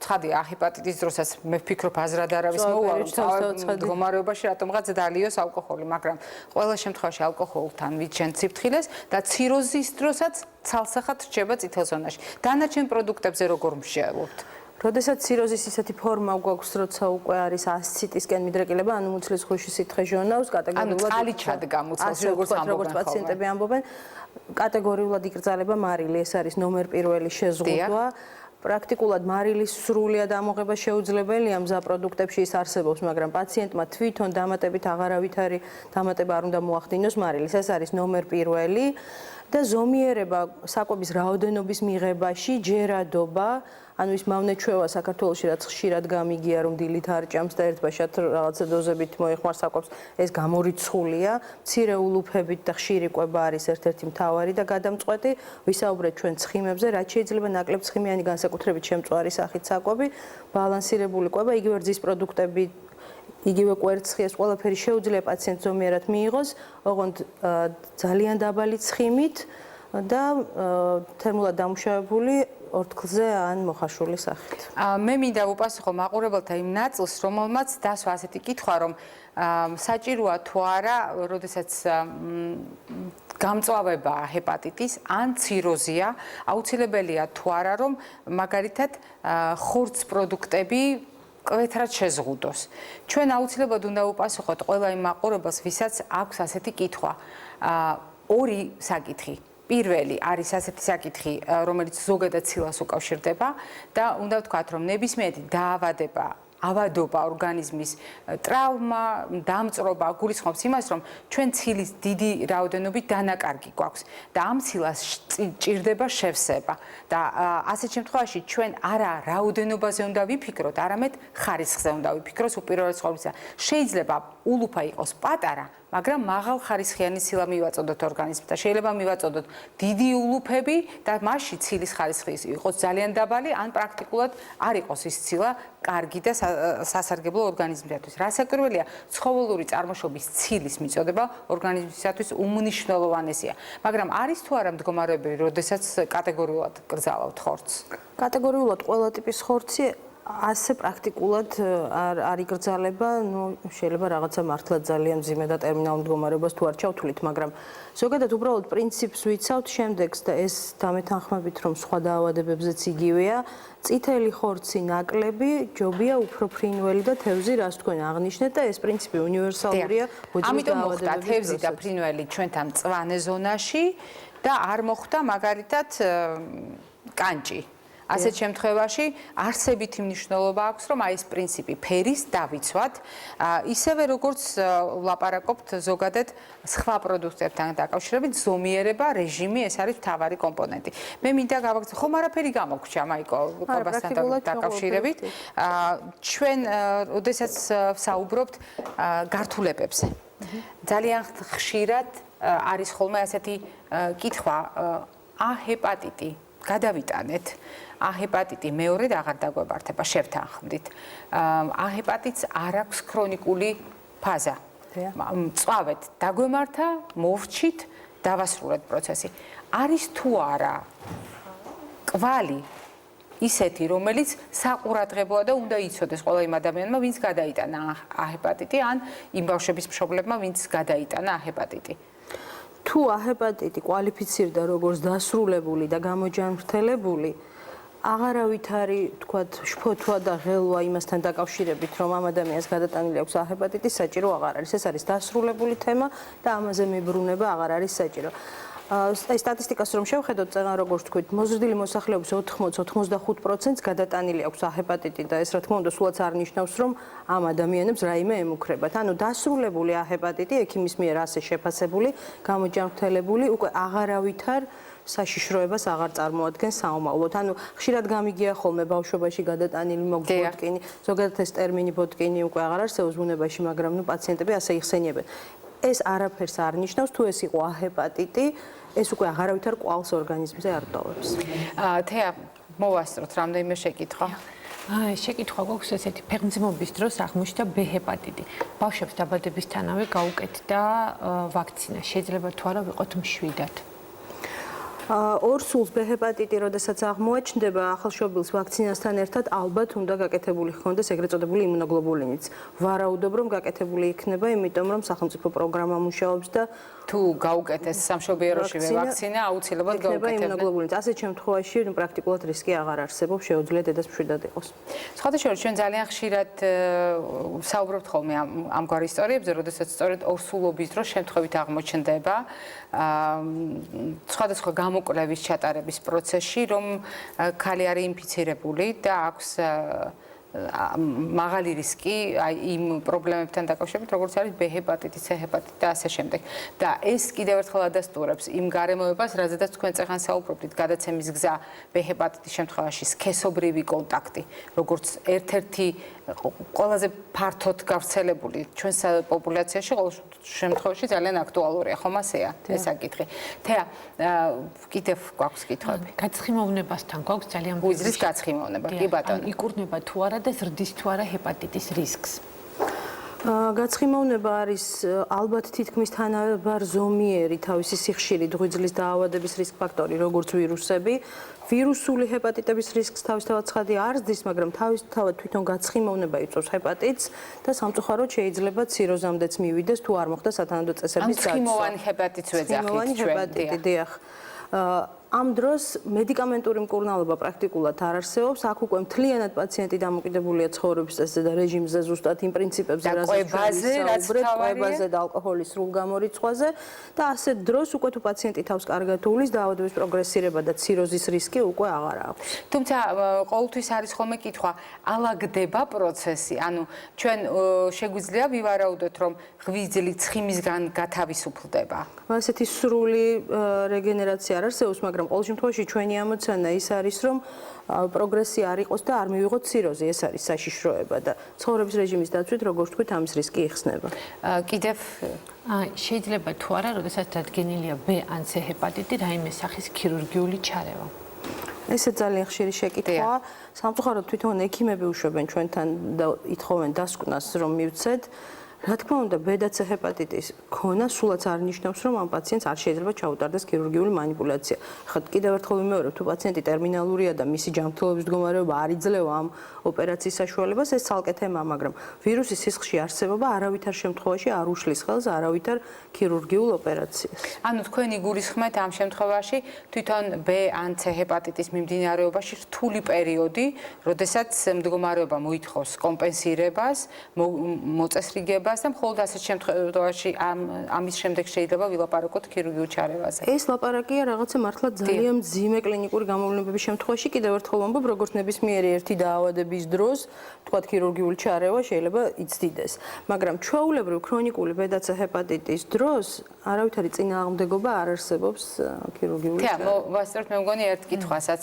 ცხადია, A ჰეპატიტის დროსაც მე ვფიქრობ აზრად არავის მოუვა, რომ მდგომარეობაში რატომღაც დალიოს ალკოჰოლი, მაგრამ ყველა შემთხვევაში ალკოჰოლთან ვიჩენთ სიფრთხილეს და ციროზის დროსაც ცალსახად რჩება წითელ ზონაში. დანარჩენ პროდუქტებზე როგორ მსჯელობთ? როდესაც ციროზის ისეთი ფორმა გვაქვს, როცა უკვე არის ასციტისკენ მიდრეკილება, ანუ მუცლის ღვიში სითხე ჟონავს, კატეგორიულად წყალი ჩადგა მუცელში, როგორც პაციენტები ამბობენ, კატეგორიულად იკრძალება მარილი, ეს არის ნომერ პირველი შეზღუდვა. პრაქტიკულად მარილის სრულიად ამოღება შეუძლებელია მზა პროდუქტებში ის არსებობს, მაგრამ პაციენტმა თვითონ დამატებით აღარავითარი დამატება არ უნდა მოახდინოს მარილის. ეს არის ნომერ პირველი და ზომიერება საკვების რაოდენობის მიღებაში, ჯერადობა, ანუ ის მავნეჩვევა საქართველოში რაც ხშირად გამიგია, რომ დილით არ ჭამს და ერთბაშად რაღაცა დოზებით მოიხმარს საკვებს, ეს გამორიცხულია. მცირე ულუფებით და ხშირი კვება არის ერთ-ერთი მთავარი და გადამწყვეტი. ვისაუბრეთ ჩვენ ცხიმებზე, რაც შეიძლება ნაკლებ ცხიმიანი განსაკუთრებით შემწვარი სახით საკვები, ბალანსირებული კვება, იგივე რძის პროდუქტები, იგივე კვერცხი, ეს ყველაფერი შეუძლია პაციენტს ზომიერად მიიღოს, ოღონდ ძალიან დაბალი ცხიმით და თერმულად დამუშავებული ორთქლზე ან მოხაშული სახით. მე მინდა ვუპასუხო მაყურებელთა იმ ნაწილს, რომელმაც დასვა ასეთი კითხვა, რომ საჭიროა თუ არა, როდესაც გამწვავებაა ჰეპატიტის ან ციროზია, აუცილებელია თუ არა, რომ მაგალითად ხორცს პროდუქტები კვეთრად შეზღუდოს. ჩვენ აუცილებლად უნდა ვუპასუხოთ ყველა იმ მაყურებელს, ვისაც აქვს ასეთი კითხვა. ორი საკითხი. პირველი არის ასეთი საკითხი, რომელიც ზოგადად ცილას უკავშირდება და უნდა ვთქვათ, რომ ნებისმიერი დაავადება, ავადობა ორგანიზმის ტრავმა, დამწრობა გულისხმობს იმას, რომ ჩვენ ცილის დიდი რაოდენობით დანაკარგი გვაქვს და ამ ცილას ჭირდება შევსება და ასეთ შემთხვევაში ჩვენ არა რაოდენობაზე უნდა ვიფიქროთ, არამედ ხარისხზე უნდა ვიფიქროთ უპირველეს ყოვლისა. შეიძლება ულუფა იყოს პატარა, მაგრამ მაღალ ხარისხიანი ცილა მივაწოდოთ ორგანიზმს და შეიძლება მივაწოდოთ დიდი ულუფები და მასში ცილის ხარისხი იყოს ძალიან დაბალი, ან პრაქტიკულად არ იყოს ის ცილა კარგი და სასარგებლო ორგანიზმისათვის. რასაკვირველია, ცხოველური წარმოშობის ცილის მიწოდება ორგანიზმისათვის უმნიშვნელოვანესია. მაგრამ არის თუ არა მდგომარეობები, როდესაც კატეგორიულად კრძალავთ ხორცს? კატეგორიულად ყველა ტიპის ხორცი ასე პრაქტიკულად არ იკრძალება, შეიძლება რაღაცა მართლა ძალიან მძიმე და ტერმინალურ მდგომარეობას თუ არ ჩავთვლით, მაგრამ ზოგადად უბრალოდ პრინციპს ვიცავთ შემდეგს და ეს დამეთანხმებით, რომ სხვა დაავადებებზეც იგივეა, წითელი ხორცი ნაკლები, ჯობია უფრო ფრინველი და თევზი, რაც თქვენ აღნიშნეთ და ეს პრინციპი უნივერსალურია. ამიტომ მოხდა თევზი და ფრინველი ჩვენთან მწვანე ზონაში და არ მოხდა მაგალითად კანჭი. ასეთ შემთხვევაში არსებითი მნიშვნელობა აქვს, რომ აი ეს პრინციპი ფერის დავიცვათ, ისევე როგორც ვლაპარაკობთ ზოგადად სხვა პროდუქტებთან დაკავშირებით, ზომიერება, რეჟიმი, ეს არის მთავარი კომპონენტი. მე მინდა გავაგრძელო, ხომ არაფერი გამოგრჩა მაიკო ყოფასთან დაკავშირებით. ჩვენ ოდესაც საუბრობთ გართულებებზე. ძალიან ხშირად არის ხოლმე ასეთი კითხვა, ჰეპატიტი გადავიტანეთ, ჰეპატიტი მეორედ აღარ დაგვებართება, შევთანხმდით. ჰეპატიტს არ აქვს ქრონიკული ფაზა. წვავეთ, დაგვემართა, მოვრჩით, დავასრულეთ პროცესი. არის თუ არა კვალი ისეთი, რომელიც საყურადღებოა და უნდა იცოდეს ყველა იმ ადამიანმა, ვინც გადაიტანა ჰეპატიტი, ან იმ ბავშვების მშობლებმა, ვინც გადაიტანა ჰეპატიტი. თუ ჰეპატიტი კვალიფიცირდა როგორც დასრულებული და გამოჯანმრთელებული, აღარავით არის, თქვათ, შფოთვა და ღელვა იმასთან დაკავშირებით, რომ ამ ადამიანს გადატანილი აქვს ჰეპატიტი, საჭირო აღარ არის. ეს არის დასრულებული თემა და ამაზე მიბრუნება აღარ არის საჭირო. სტატისტიკას რომ შევხედოთ, წეგან როგორც თქვით, მოზრდილი მოსახლეობის 80-85%-ს გადატანილი აქვს ჰეპატიტი და ეს რა თქმა უნდა სულაც არ ნიშნავს, რომ ამ ადამიანებს რაიმე ემუქრებათ. ანუ დასრულებული ჰეპატიტი ექიმის მიერ ასე შეფასებული, გამოჯანმრთელებული, უკვე აღარავითარ საშიშროებას აღარ წარმოადგენს საომავლოდ. ანუ ხშირად გამიგია ხოლმე ბავშვობაში გადატანილი მოგბოტკინი, ზოგადად ეს ტერმინი ბოტკინი უკვე აღარ არსებობს ბუნებაში, მაგრამ ნუ პაციენტები ასე იხსენიებენ. ეს არაფერს არ ნიშნავს, თუ ეს იყო ჰეპატიტი, ეს უკვე აღარავითარ კვალს ორგანიზმზე არ ტოვებს. თეა, მოვასწროთ რამდენიმე შეკითხვა. შეკითხვა გვაქვს ესეთი, ფეხმძიმობის დროს აღმოჩნდა ბ ჰეპატიტი. ბავშვებს დაბადებისთანავე გაუკეთდა ვაქცინა. შეიძლება თუ არა ვიყოთ მშვიდად. ორ სულს ბ ჰეპატიტი, როდესაც აღმოაჩნდება ახალშობილს ვაქცინასთან ერთად, ალბათ უნდა გაკეთებული ჰქონდეს ეგრეთ წოდებული იმუნოგლობულინიც. ვარაუდობ, რომ გაკეთებული იქნება, იმიტომ რომ სახელმწიფო პროგრამა მუშაობს და თუ გაუკეთეს სამშობიაროშივე ვაქცინა, აუცილებლად გაუკეთებდნენ იმუნოგლობულინიც. ასეთ შემთხვევაში პრაქტიკულად რისკი აღარ არსებობს, შეუძლია დედას მშვიდად იყოს. სხვათა შორის ჩვენ ძალიან ხშირად საუბრობთ ხოლმე ამგვარ ისტორიებზე, როდესაც სწორედ ორსულობის დროს შემთხვევით აღმოჩნდება სხვადასხვა გამოკვლევის ჩატარების პროცესში, რომ ქალი არის ინფიცირებული და აქვს მაღალი რისკი აი იმ პრობლემებთან დაკავშირებით, როგორც არის ბ ჰეპატიტი, C ჰეპატიტი და ასე შემდეგ. და ეს კიდევ ერთხელ ადასტურებს იმ გარემოებას, რაზედაც თქვენ წეგან საუბრობთ, გადაცემის გზა ბ ჰეპატიტის შემთხვევაში სქესობრივი კონტაქტი, როგორც ერთ-ერთი ყველაზე ფართოდ გავრცელებული ჩვენს პოპულაციაში ყოველ შემთხვევაში ძალიან აქტუალურია, ხომ ასეა ეს საკითხი. თეა, კიდევ გვაქვს კითხვები. გაცხიმოვნებასთან გვაქვს ძალიან უძრის გაცხიმოვნება, კი ბატონო. იკურნება თუ არა და ზრდის თუ არა ჰეპატიტის რისკს. გაცხიმოვნება არის ალბათ თითქმის თანაბარ ზომიერი თავისი სიხშირით ღვიძლის დაავადების რისკ ფაქტორი, როგორც ვირუსები. ვირუსული ჰეპატიტების რისკს თავისთავად ცხადი არ ზრდის, მაგრამ თავისთავად თვითონ გაცხიმოვნება იწვევს ჰეპატიტს და სამწუხაროდ შეიძლება ციროზამდეც მივიდეს, თუ არ მოხდა სათანადო წესების დაცვა. ცხიმოვანი ჰეპატიტს ვეძახით ჩვენ. დიახ. ამ დროს მედიკამენტური მკურნალობა პრაქტიკულად არ არსებობს. აქ უკვე მთლიანად პაციენტი დამოკიდებულია ცხოვრების წესზე და რეჟიმზე, ზუსტად იმ პრინციპებზე, კვებაზე და ალკოჰოლის სრულ გამორიცხვაზე და ასეთ დროს უკვე თუ პაციენტი თავს კარგად უვლის, დაავადების პროგრესირება და ციროზის რისკი უკვე აღარ აქვს. თუმცა ყოველთვის არის ხოლმე კითხვა, ალაგდება პროცესი, ანუ ჩვენ შეგვიძლია ვივარაუდოთ, რომ ღვიძლი ცხიმისგან გათავისუფლდება. ასეთი სრული რეგენერაცია არ არსებობს, მაგრამ ყოველ შემთხვევაში ჩვენი ამოცანა ის არის, რომ პროგრესია არ იყოს და არ მივიღოთ ციროზი, ეს არის საშიშროება და ცხოვრების რეჟიმის დაცვით, როგორც თქვით, ამის რისკი იხსნება. კიდევ შეიძლება თუ არა, როდესაც დადგენილია B ან C ჰეპატიტი, რაიმე სახის ქირურგიული ჩარევა. ესე ძალიან ხშირი შეკითხვაა. სამწუხაროდ თვითონ ექიმები უშვებენ ჩვენთან და ითხოვენ დასკვნას, რომ მივცეთ. რა თქმა უნდა, B და C ჰეპატიტის ქონა სულაც არ ნიშნავს, რომ ამ პაციენტს არ შეიძლება ჩაუტარდეს ქირურგიული манипуляცია. ხა კიდევ ერთხელ ვიმეორებ, თუ პაციენტი ტერმინალურია და მისი ჯანმრთელობის მდგომარეობა არ იძლევა ამ ოპერაციის საშუალებას, ეს ცალკე თემაა, მაგრამ ვირუსის სისხლში არსებობა არავითარ შემთხვევაში არ უშლის ხელს არავითარ ქირურგიულ ოპერაციას. ანუ თქვენ იგულისხმეთ ამ შემთხვევაში თვითონ B ან C ჰეპატიტის მიმდინარეობაში რთული პერიოდი, როდესაც მდგომარეობა მოითხოვს კომპენსირებას, მოწესრიგებას ჩარევას და მხოლოდ ასეთ შემთხვევაში ამის შემდეგ შეიძლება ვილაპარაკოთ ქირურგიულ ჩარევაზე. ეს ლაპარაკია რაღაცა მართლა ძალიან მძიმე კლინიკური გამოვლენების შემთხვევაში, კიდევ ერთხელ ვამბობ, როგორც ნებისმიერი ერთი დაავადების დროს, თქვათ ქირურგიული ჩარევა შეიძლება იცდიდეს. მაგრამ ჩვეულებრივ ქრონიკული ბედაცა ჰეპატიტის დროს არავითარი წინააღმდეგობა არ არსებობს ქირურგიული ჩარევას. ვასწრებთ მე მგონი ერთ კითხვასაც.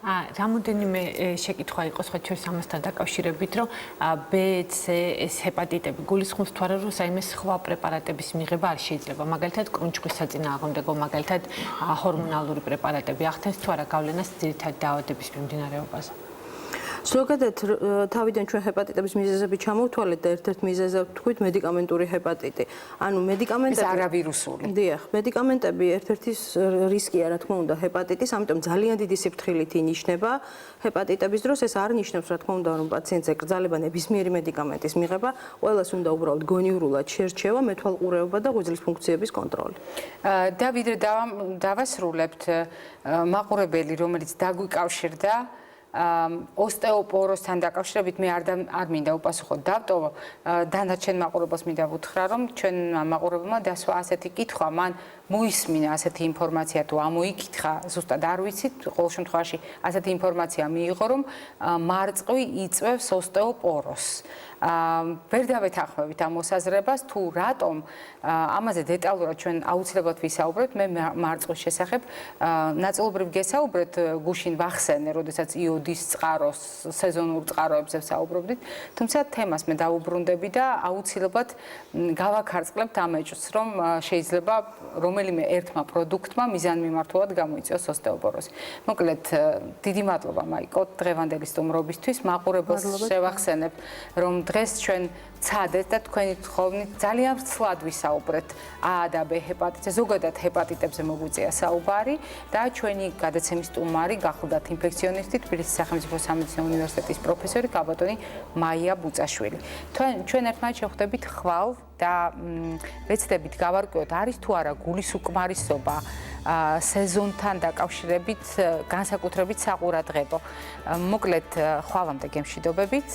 რამოდენიმე შეკითხვა იყო სხვა ჩვენს ამასთან დაკავშირებით, რომ B, C, S ჰეპატიტები გულისხმობს თუ არა, რომ საიმე სხვა პრეპარატების მიღება არ შეიძლება. მაგალითად, კრუნჩხვის საწინააღმდეგო, მაგალითად, ჰორმონალური პრეპარატები ახდენს თუ არა გავლენას ძირითადი დაავადების მიმდინარეობაზე. ზოგადად თავიდან ჩვენ ჰეპატიტების მიზეზები ჩამოვთვალეთ და ერთ-ერთ მიზეზად ვთქვით მედიკამენტური ჰეპატიტი. ანუ მედიკამენტები არავირუსული. დიახ, მედიკამენტები ერთ-ერთი რისკია, რა თქმა უნდა, ჰეპატიტის, ამიტომ ძალიან დიდი სიფრთხილით ინიშნება ჰეპატიტების დროს. ეს არ ნიშნავს, რა თქმა უნდა, რომ პაციენტს ეკრძალება ნებისმიერი მედიკამენტის მიღება, ყველას უნდა უბრალოდ გონივრულად შერჩევა, მეთვალყურეობა და ღვიძლის ფუნქციების კონტროლი. და ვიდრე დავასრულებთ მაყურებელი, რომელიც დაგვიკავშირდა ოსტეოპოროსთან დაკავშირებით მე არ მინდა უპასუხო დავტოვო დანარჩენ მაყურებელს მინდა ვუთხრა რომ ჩვენ მაყურებელმა დასვა ასეთი კითხვა მან მოისმინა ასეთი ინფორმაცია თუ ამოიკითხა ზუსტად არ ვიცით ყოველ შემთხვევაში ასეთი ინფორმაცია მიიღო რომ მარწყვი იწვევს ოსტეოპოროს ვერ დავეთანხმებით ამ მოსაზრებას თუ რატომ ამაზე დეტალურად ჩვენ აუცილებლად ვისაუბრებთ მე მარწყვის შესახებ ნაწილობრივ გესაუბრეთ გუშინ ვახსენე როდესაც იოდის წყაროს სეზონურ წყაროებზე ვსაუბრობდით თუმცა თემას მე დავუბრუნდები და აუცილებლად გავაქარწყლებთ ამ ეჭვს რომ შეიძლება რომელიმე ერთმა პროდუქტმა მიზანმიმართულად გამოიწვიოს ოსტეოპოროზი მოკლედ დიდი მადლობა მაიკო დღევანდელი სტუმრობისთვის მაყურებელს შევახსენებ რომ დღეს ჩვენ ცადეთ და თქვენი თხოვნით ძალიან ვრცლად ვისაუბრეთ A და B ჰეპატიტზე, ზოგადად ჰეპატიტებზე მოგვიწია საუბარი და ჩვენი გადაცემის სტუმარი გახლდათ ინფექციონისტი თბილისის სახელმწიფო სამედიცინო უნივერსიტეტის პროფესორი კაბატონი მაია ბუწაშვილი. ჩვენ ერთმანეთს შევხვდებით ხვალ და ვეცდებით გავარკვიოთ არის თუ არა გულის უკმარისობა სეზონთან დაკავშირებით განსაკუთრებით საყურადღებო. მოკლედ ხვალამდე გემშვიდობებით,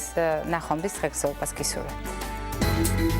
ნახვამდის დღესდღეობას გისურვებთ.